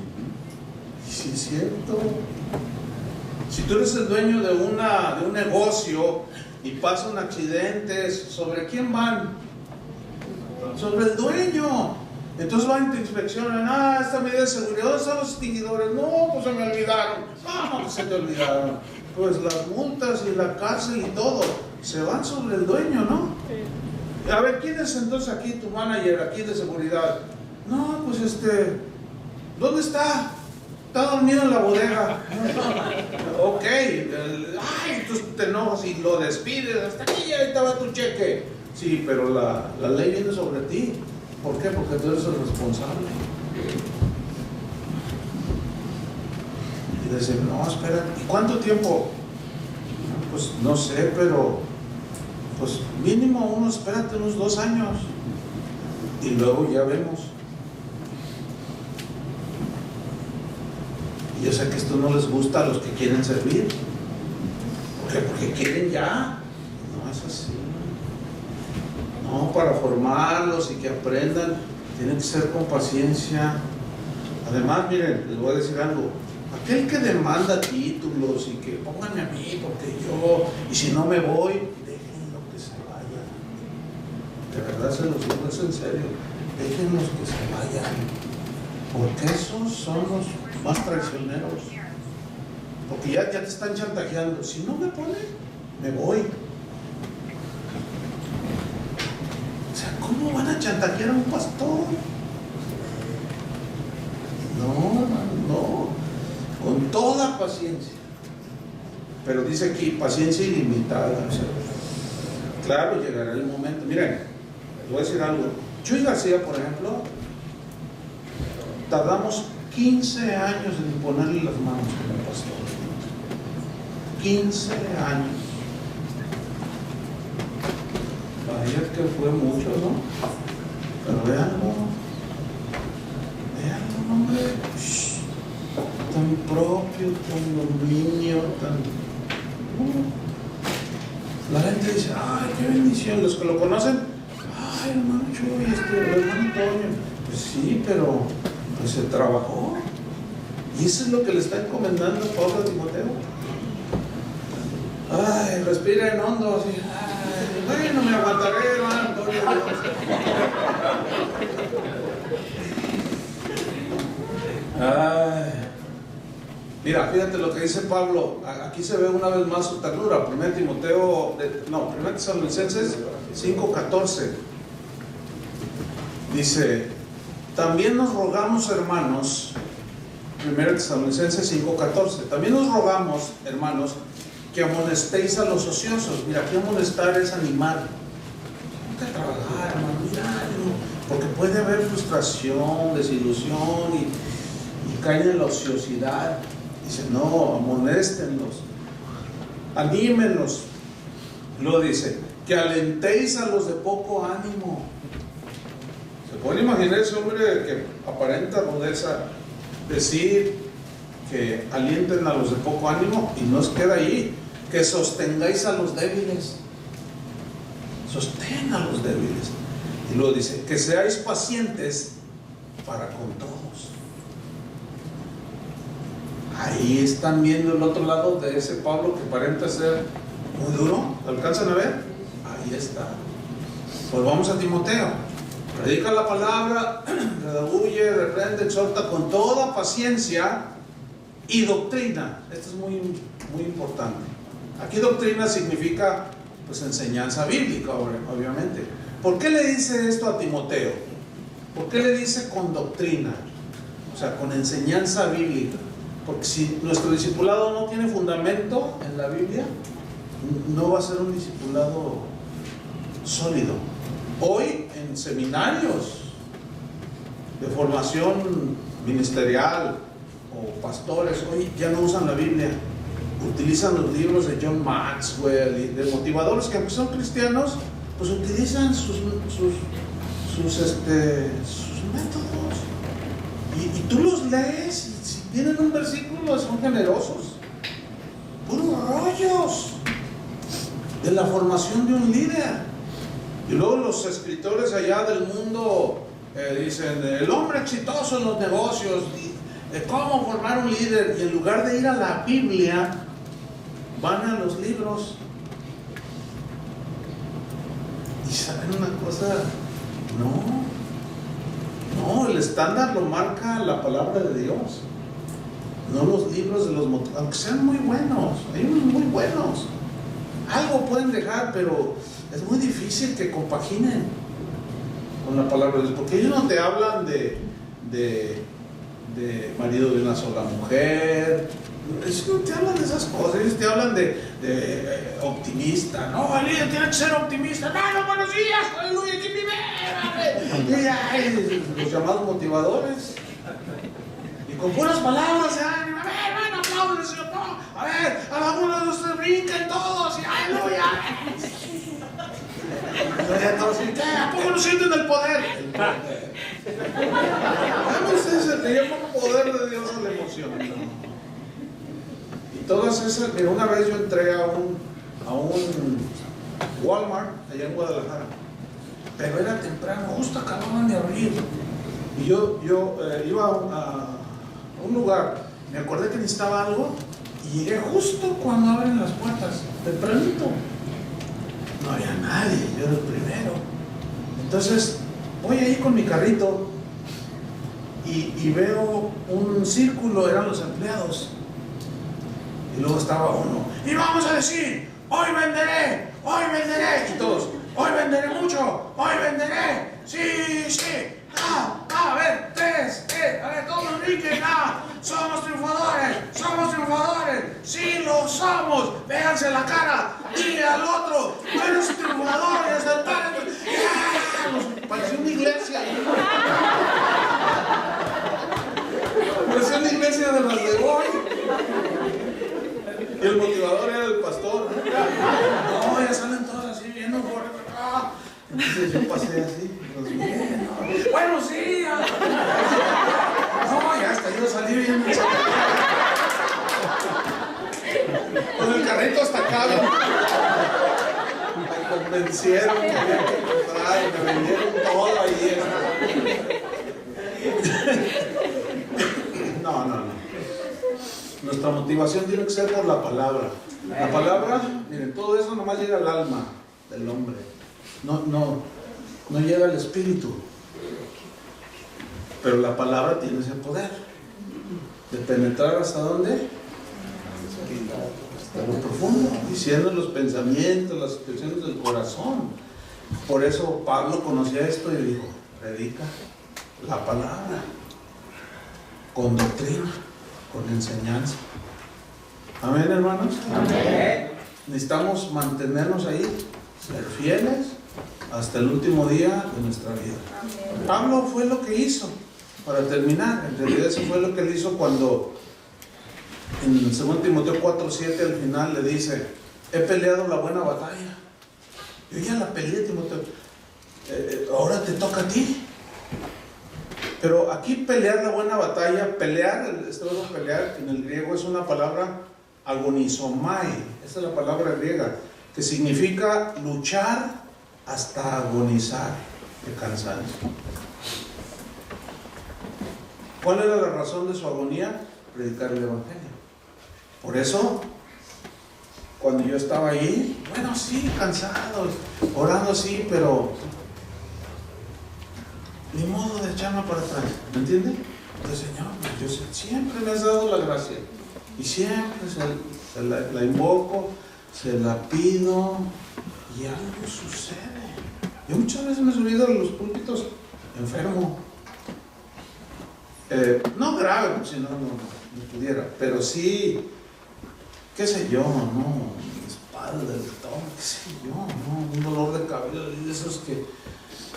Y si es cierto, si tú eres el dueño de un negocio y pasa un accidente, ¿sobre quién van? Sobre el dueño. Entonces van y te inspeccionan, esta medida de seguridad, ¿dónde están los extinguidores? No, pues se me olvidaron. ¿Cómo que se te olvidaron? Pues las multas y la cárcel y todo, se van sobre el dueño, ¿no? Sí. A ver, ¿quién es entonces aquí tu manager, aquí de seguridad? No, pues ¿dónde está? Está dormido en la bodega. Ok, entonces te enojas y lo despides, hasta aquí ya estaba tu cheque. Sí, pero la ley viene sobre ti. ¿Por qué? Porque tú eres el responsable. Y decir, no, espera, ¿y cuánto tiempo? Pues no sé, pero pues mínimo espérate unos 2 años. Y luego ya vemos. Y yo sé que esto no les gusta a los que quieren servir. ¿Por qué? Porque quieren ya. No es así. No, para formarlos y que aprendan, tienen que ser con paciencia. Además, miren, les voy a decir algo. Aquel que demanda títulos y que pónganme a mí porque yo, y si no me voy, déjenlo que se vaya. De verdad se los digo, es en serio. Déjenlos que se vayan. Porque esos son los más traicioneros. Porque ya te están chantajeando. Si no me pone, me voy. ¿Cómo van a chantajear a un pastor? No, con toda paciencia. Pero dice aquí, paciencia ilimitada. O sea, claro, llegará el momento. Miren, les voy a decir algo. Yo y García, por ejemplo, tardamos 15 años en imponerle las manos como pastor. 15 años. Vaya que fue mucho, ¿no? Pero véanlo, hombre, tan propio, tan dominio, la gente dice, ay, qué bendición, los que lo conocen, ay, hermano Chuy, hermano Antonio, pues sí, pero pues se trabajó, y eso es lo que le está encomendando Pablo a Timoteo. Ay, respira en hondo, así, bueno, me aguantaré, hermano Antonio. Mira, fíjate lo que dice Pablo. Aquí se ve una vez más su ternura. 1 Tesalonicenses 5:14. Dice, también nos rogamos, hermanos, 1 Tesalonicenses 5:14. También nos rogamos, hermanos, que amonestéis a los ociosos. Mira, aquí amonestar es animar. Nunca trabajar, hermano, porque puede haber frustración, desilusión y caen en la ociosidad. Dice, no, amonéstenlos, anímenlos. Luego dice, que alentéis a los de poco ánimo. Se puede imaginar ese hombre que aparenta rudeza, decir que alienten a los de poco ánimo, y no os queda ahí, que sostengáis a los débiles. Sostén a los débiles. Y luego dice, que seáis pacientes para con todos. Ahí están viendo el otro lado de ese Pablo que aparenta ser muy duro. ¿Alcanzan a ver? Ahí está. Pues vamos a Timoteo. Predica la palabra, redarguye, reprende, exhorta con toda paciencia y doctrina. Esto es muy, muy importante. Aquí doctrina significa pues enseñanza bíblica, obviamente. ¿Por qué le dice esto a Timoteo? ¿Por qué le dice con doctrina? O sea, con enseñanza bíblica. Porque si nuestro discipulado no tiene fundamento en la Biblia, no va a ser un discipulado sólido. Hoy en seminarios de formación ministerial o pastores, hoy ya no usan la Biblia, utilizan los libros de John Maxwell y de motivadores que aunque son cristianos, pues utilizan sus métodos. Y tú los lees, y si tienen un versículo, son generosos. Puros rollos de la formación de un líder. Y luego los escritores allá del mundo dicen, el hombre exitoso en los negocios, cómo formar un líder. Y en lugar de ir a la Biblia, van a los libros. Y saben una cosa, no, el estándar lo marca la palabra de Dios, no los libros de los motivos, aunque sean muy buenos, hay unos muy buenos, algo pueden dejar, pero es muy difícil que compaginen con la palabra de Dios, porque ellos no te hablan de marido de una sola mujer, ellos no te hablan de esas cosas, ellos te hablan de optimista, no, el líder tiene que ser optimista, no, buenos días, aleluya, ¿quién vive? Los llamados motivadores, y con puras palabras de ánimo, a ver, bueno, aplaudan, Señor, a ver, algunos de ustedes brincan todos, y aleluya. ¿A poco no sienten el poder? Ustedes se llama poder de Dios a la emoción. Y todas esas, mira, una vez yo entré a un Walmart allá en Guadalajara, pero era temprano, justo acababan de abrir. Y yo iba a un lugar, me acordé que necesitaba algo y llegué justo cuando abren las puertas, tempranito. No había nadie, yo era el primero. Entonces voy ahí con mi carrito y veo un círculo, eran los empleados. Y luego estaba uno, y vamos a decir, hoy venderé, y todos, hoy venderé mucho, hoy venderé, sí, a ver, a ver, todos brinquen, somos triunfadores, sí lo somos, véanse la cara, dile al otro, eres triunfador, eres el padre, parecía una iglesia, parecía una iglesia de las de hoy. Y el motivador era el pastor. No, ya salen todos así, viendo por acá. Entonces yo pasé así, los miré. Bueno, sí. No, ya hasta yo salí bien. Con el carrito hasta acá. Me convencieron que había que comprar, me vendieron todo ahí. No. Nuestra motivación tiene que ser por la palabra. La palabra, miren, todo eso nomás llega al alma del hombre. No llega al espíritu. Pero la palabra tiene ese poder de penetrar hasta dónde? Hasta lo profundo, diciendo los pensamientos, las expresiones del corazón. Por eso Pablo conocía esto y dijo, predica la palabra con doctrina, con enseñanza. Amén, hermanos. Amén. Necesitamos mantenernos ahí, ser fieles hasta el último día de nuestra vida. Amén. Pablo fue lo que hizo. Para terminar, en realidad eso fue lo que él hizo cuando en 2 Timoteo 4:7 al final le dice, he peleado la buena batalla. Yo ya la peleé, Timoteo, ahora te toca a ti. Pero aquí pelear la buena batalla, pelear, este verbo pelear en el griego es una palabra agonizomai, esa es la palabra griega, que significa luchar hasta agonizar de cansancio. ¿Cuál era la razón de su agonía? Predicar el evangelio. Por eso, cuando yo estaba ahí, bueno, sí, cansado, orando sí, pero ni modo de echarme para atrás, ¿me entiende? Entonces, Señor, yo siempre me has dado la gracia y siempre la invoco, se la pido y algo sucede. Yo muchas veces me he subido a los púlpitos enfermo, no grave, si no pudiera, pero sí, qué sé yo, no, espalda, el estómago, qué sé yo, no, un dolor de cabeza, de esos que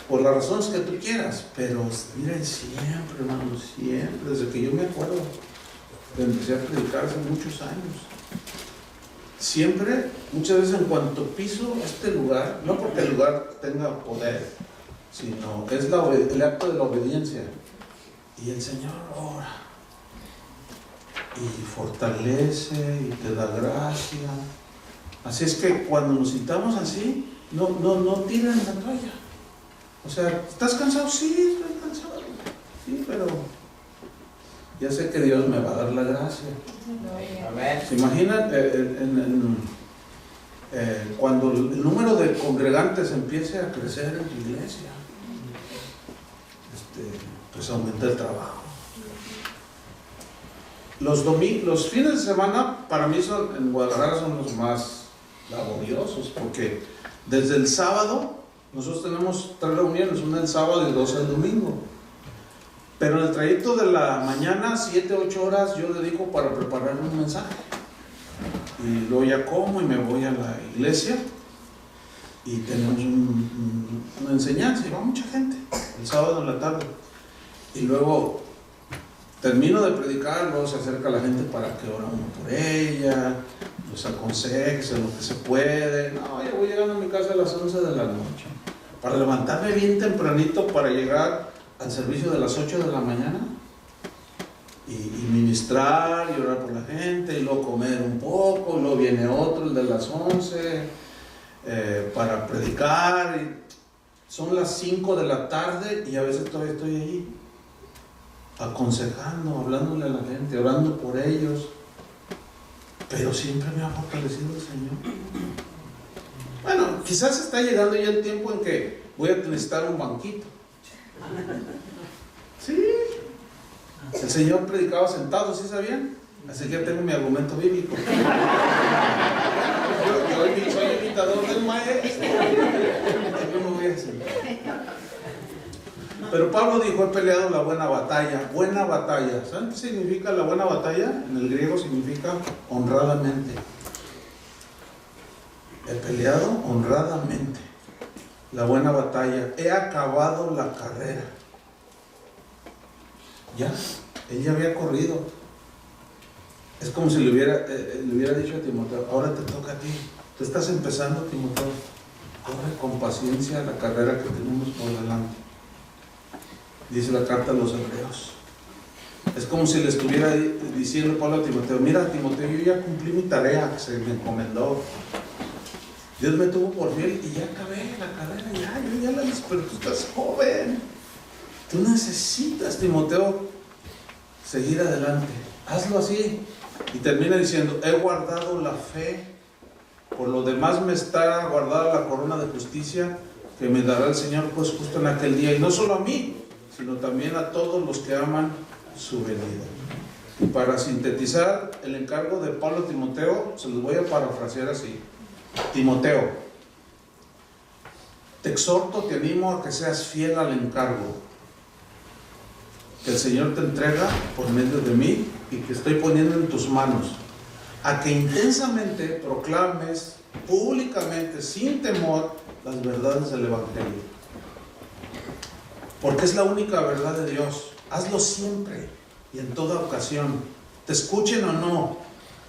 por las razones que tú quieras, pero miren, siempre, hermano, siempre, desde que yo me acuerdo, que empecé a predicar hace muchos años, siempre, muchas veces en cuanto piso este lugar, no porque el lugar tenga poder, sino es el acto de la obediencia. Y el Señor ora y fortalece y te da gracia. Así es que cuando nos sintamos así, no tiren la toalla. O sea, ¿estás cansado? Sí, estoy cansado. Sí, pero ya sé que Dios me va a dar la gracia. ¿Se imaginan cuando el número de congregantes empiece a crecer en tu iglesia? Pues aumenta el trabajo. Los fines de semana para mí en Guadalajara son los más laboriosos, porque desde el sábado nosotros tenemos 3 reuniones, una el sábado y 2 el domingo, pero en el trayecto de la mañana 7-8 horas yo dedico para preparar un mensaje, y luego ya como y me voy a la iglesia y tenemos una enseñanza y va mucha gente el sábado en la tarde, y luego termino de predicar, luego se acerca la gente para que ore uno por ella, los aconseje en lo que se puede. No, ya voy llegando a mi casa a las 11 de la noche para levantarme bien tempranito para llegar al servicio de las 8 de la mañana y ministrar y orar por la gente, y luego comer un poco, y luego viene otro, el de las 11, para predicar, y son las 5 de la tarde y a veces todavía estoy ahí aconsejando, hablándole a la gente, orando por ellos, pero siempre me ha fortalecido el Señor. Bueno, quizás está llegando ya el tiempo en que voy a necesitar un banquito. Sí, el Señor predicaba sentado, ¿sí sabían? Así que ya tengo mi argumento bíblico. Yo soy imitador del maestro. Yo me voy a sentar. Pero Pablo dijo: he peleado la buena batalla. Buena batalla. ¿Saben qué significa la buena batalla? En el griego significa honradamente. He peleado honradamente la buena batalla. He acabado la carrera. Ya, él ya había corrido. Es como si le hubiera dicho a Timoteo: ahora te toca a ti. Tú estás empezando, Timoteo. Corre con paciencia la carrera que tenemos por delante. Dice la carta a los Hebreos. Es como si le estuviera diciendo Pablo a Timoteo: mira, Timoteo, yo ya cumplí mi tarea que se me encomendó. Dios me tuvo por fiel y ya acabé la carrera, yo ya la hice, pero tú estás joven. Tú necesitas, Timoteo, seguir adelante. Hazlo así. Y termina diciendo: he guardado la fe, por lo demás me está guardada la corona de justicia que me dará el Señor pues justo en aquel día, y no solo a mí, sino también a todos los que aman su venida. Y para sintetizar el encargo de Pablo a Timoteo, se los voy a parafrasear así: Timoteo, te exhorto, te animo a que seas fiel al encargo que el Señor te entrega por medio de mí y que estoy poniendo en tus manos, a que intensamente proclames públicamente, sin temor, las verdades del Evangelio, porque es la única verdad de Dios. Hazlo siempre y en toda ocasión, te escuchen o no.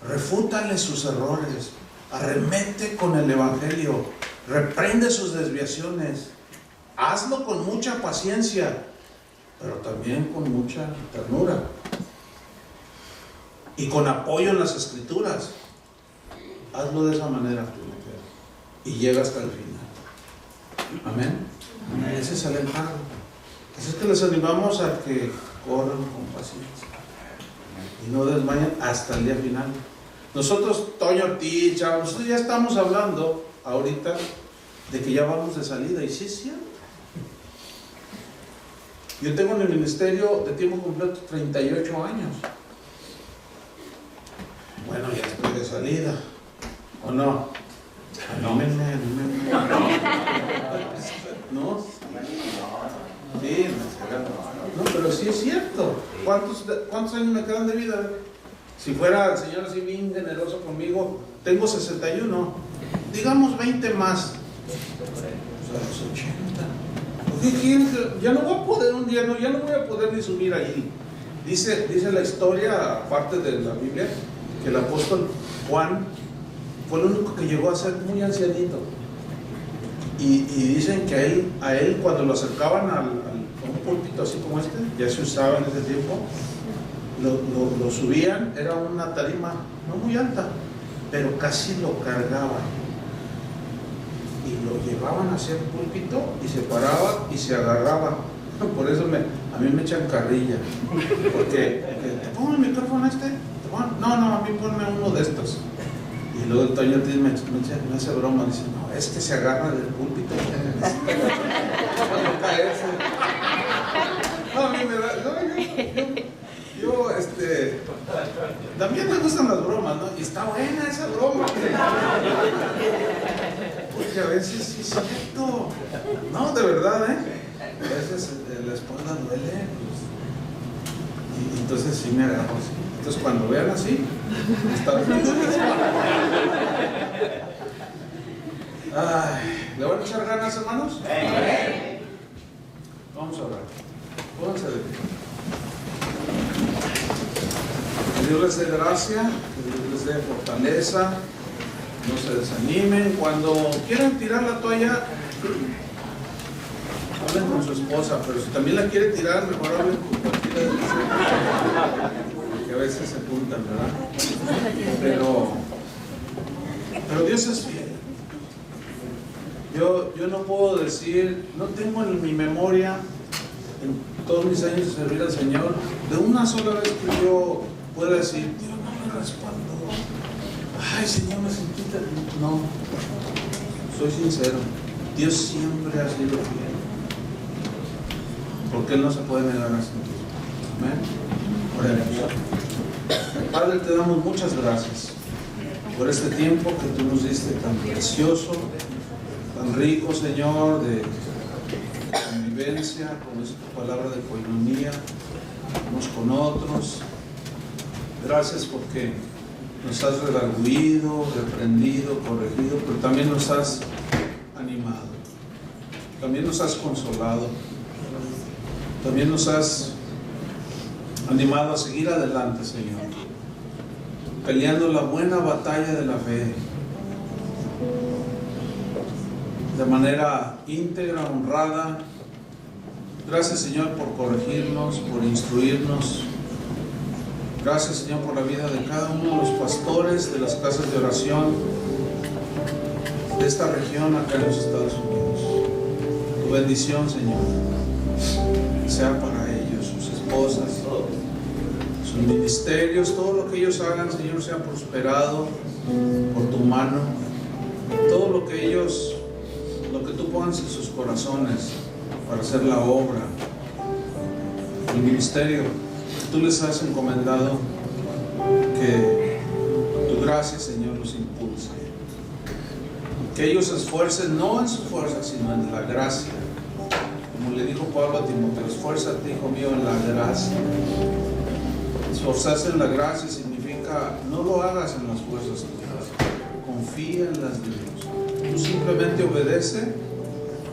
Refútale sus errores, arremete con el Evangelio, reprende sus desviaciones. Hazlo con mucha paciencia, pero también con mucha ternura y con apoyo en las Escrituras. Hazlo de esa manera, y llega hasta el final. Amén. Ese es el encargo. Así es que les animamos a que corran con paciencia y no desmayen hasta el día final. Nosotros, Toño Ortiz, chavos, nosotros ya estamos hablando ahorita de que ya vamos de salida, y sí es cierto. Yo tengo en el ministerio de tiempo completo 38 años. Bueno, ya estoy de salida, ¿o no? Anómenme. ¿No? Sí, no, pero sí es cierto. ¿Cuántos años me quedan de vida? Si fuera el Señor así bien generoso conmigo, tengo 61. Digamos 20 más. O sea, los 80. ¿Qué quieren? Ya no voy a poder un día, ya no voy a poder ni subir ahí. Dice la historia, aparte de la Biblia, que el apóstol Juan fue el único que llegó a ser muy ancianito. Y dicen que a él cuando lo acercaban púlpito así como este, ya se usaba en ese tiempo, lo subían, era una tarima no muy alta, pero casi lo cargaban y lo llevaban hacia el púlpito y se paraba y se agarraba. Por eso a mí me echan carrilla, porque ¿te pongo el micrófono este? No, a mí ponme uno de estos. Y luego el Toño me hace broma, dice, no, es que se agarra del púlpito para no caerse. No, a mí me da, yo, también me gustan las bromas, ¿no? Y está buena esa broma. Porque a veces sí es cierto. No, de verdad, a veces la espalda duele, pues, y entonces sí me agarro así. Entonces cuando vean así, está bien. ¿Le van a echar ganas, hermanos? Vamos a orar. Pónganse de pie. Que Dios les dé gracia, que Dios les dé fortaleza, no se desanimen. Cuando quieran tirar la toalla, hablen con su esposa, pero si también la quiere tirar, mejor hablen con cualquiera de ustedes, porque a veces se juntan, ¿verdad? Pero Dios es fiel. Yo no puedo decir, no tengo en mi memoria, en todos mis años de servir al Señor, de una sola vez que yo pueda decir, Dios no me respaldó. Ay, Señor, me sentí tan... No, soy sincero, Dios siempre ha sido fiel, porque Él no se puede negar a sí mismo. Amén. Oremos. Padre, te damos muchas gracias por este tiempo que tú nos diste tan precioso, tan rico, Señor, de convivencia, con esta palabra de coinonía, unos con otros. Gracias porque nos has redarguido, reprendido, corregido, pero también nos has animado, también nos has consolado, también nos has animado a seguir adelante, Señor, peleando la buena batalla de la fe, de manera íntegra, honrada. Gracias, Señor, por corregirnos, por instruirnos. Gracias, Señor, por la vida de cada uno de los pastores de las casas de oración de esta región acá en los Estados Unidos. Tu bendición, Señor, sea para ellos, sus esposas, sus ministerios, todo lo que ellos hagan, Señor, sea prosperado por tu mano. Todo lo que ellos, lo que tú pongas en sus corazones para hacer la obra, el ministerio que tú les has encomendado, que tu gracia, Señor, los impulse. Que ellos se esfuercen no en su fuerza, sino en la gracia. Como le dijo Pablo a Timoteo, esfuérzate, hijo mío, en la gracia. Esforzarse en la gracia significa no lo hagas en las fuerzas tuyas, confía en las de Dios. Tú simplemente obedece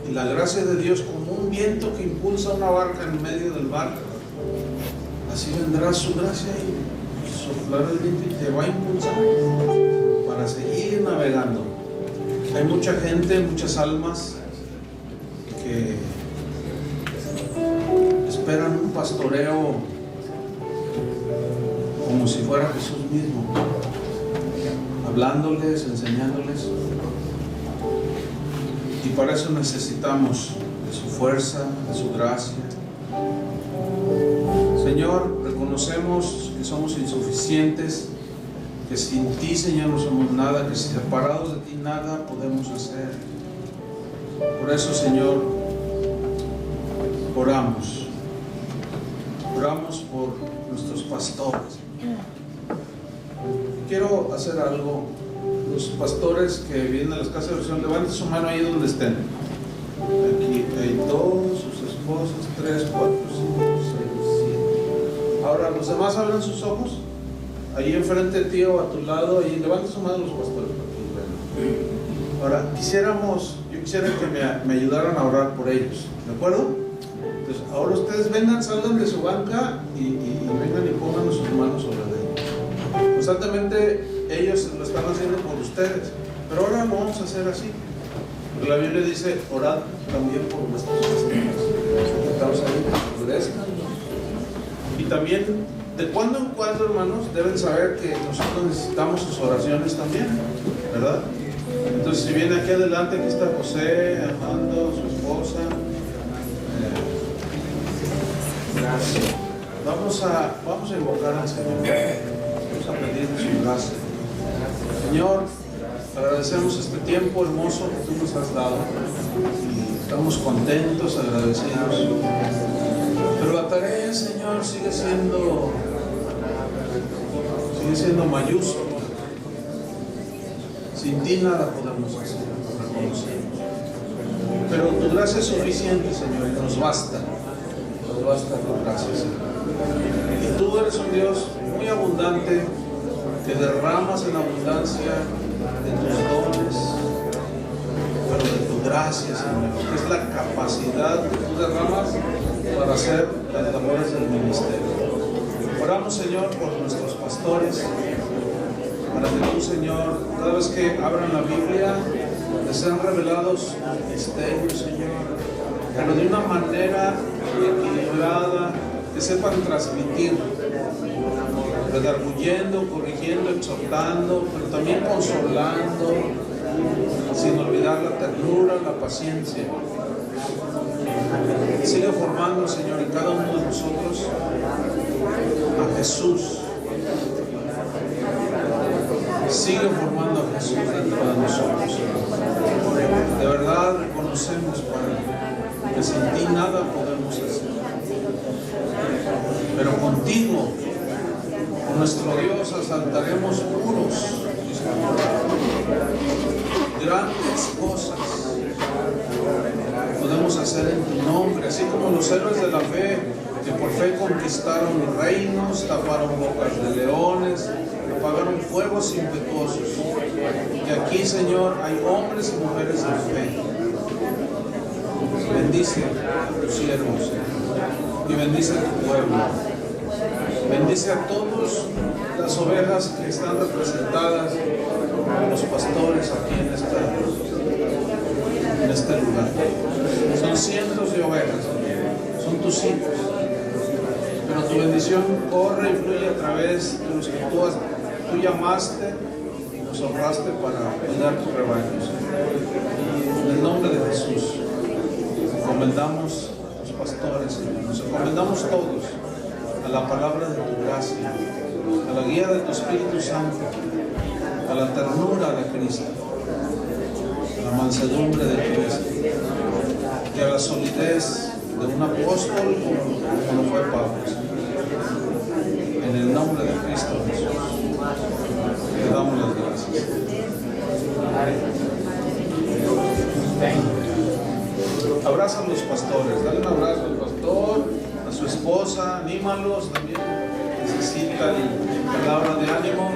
y la gracia de Dios, como un viento que impulsa una barca en medio del mar, así vendrá su gracia y soplará el viento y te va a impulsar para seguir navegando. Hay mucha gente, muchas almas que esperan un pastoreo como si fuera Jesús mismo, hablándoles, enseñándoles, y para eso necesitamos de su fuerza, de su gracia. Señor, reconocemos que somos insuficientes, que sin ti, Señor, no somos nada, que separados de ti nada podemos hacer. Por eso, Señor, oramos por nuestros pastores. Quiero hacer algo. Los pastores que vienen a las casas de oración, levanten su mano ahí donde estén. Aquí hay todos, sus esposas, 3, 4, 5, 6, 7. Ahora, los demás abran sus ojos. Ahí enfrente de ti o a tu lado, ahí levanten su mano los pastores. Ahora, yo quisiera que me ayudaran a orar por ellos, ¿de acuerdo? Entonces, ahora ustedes vengan, salgan de su banca y vengan y pongan sus manos sobre ellos. Constantemente ellos lo están haciendo por ustedes, pero ahora lo vamos a hacer así, porque la Biblia dice, orad también por vuestros pastores. estamos ahí, endurezcan. Y también, de cuando en cuando, hermanos, deben saber que nosotros necesitamos sus oraciones también, ¿verdad? Entonces, si viene aquí adelante, aquí está José, Armando, su esposa. Vamos a invocar al Señor. Vamos a pedir su gracia. Señor, agradecemos este tiempo hermoso que tú nos has dado. Y estamos contentos, agradecidos. Pero la tarea, Señor, sigue siendo mayúscula. Sin ti nada podemos hacer, reconocemos. Pero tu gracia es suficiente, Señor, y nos basta. Nos basta tu gracia, Señor. Y tú eres un Dios muy abundante, que derramas en abundancia de tus dones, pero de tu gracia, Señor, que es la capacidad que tú derramas para hacer las labores del ministerio. Oramos, Señor, por nuestros pastores, para que tú, Señor, cada vez que abran la Biblia, les sean revelados misterios, Señor, pero de una manera equilibrada, que sepan transmitir, redarguyendo, corrigiendo, exhortando, pero también consolando, sin olvidar la ternura, la paciencia. Sigue formando, Señor, en cada uno de nosotros a Jesús. Sigue formando a Jesús dentro de nosotros. De verdad reconocemos, Padre, que sin ti nada podemos hacer. Pero contigo, con nuestro Dios, asaltaremos muros. Grandes cosas podemos hacer en tu nombre, así como los héroes de la fe que por fe conquistaron reinos, taparon bocas de leones, apagaron fuegos impetuosos. Y aquí, Señor, hay hombres y mujeres de fe. Bendice a tus siervos y bendice a tu pueblo. Bendice a todas las ovejas que están representadas por los pastores aquí en este lugar. Son cientos de ovejas, son tus hijos. Pero tu bendición corre y fluye a través de los que tú llamaste y nos honraste para cuidar tu rebaño. En el nombre de Jesús, encomendamos a tus pastores, Señor. Nos encomendamos todos a la palabra de tu gracia, a la guía de tu Espíritu Santo, a la ternura de Cristo, a la mansedumbre de Cristo y a la solidez de un apóstol como lo fue Pablo. En el nombre de Cristo Jesús, te damos las gracias. Abraza a los pastores, dale un abrazo al pastor, a su esposa, anímalos también, necesitan palabra de ánimo.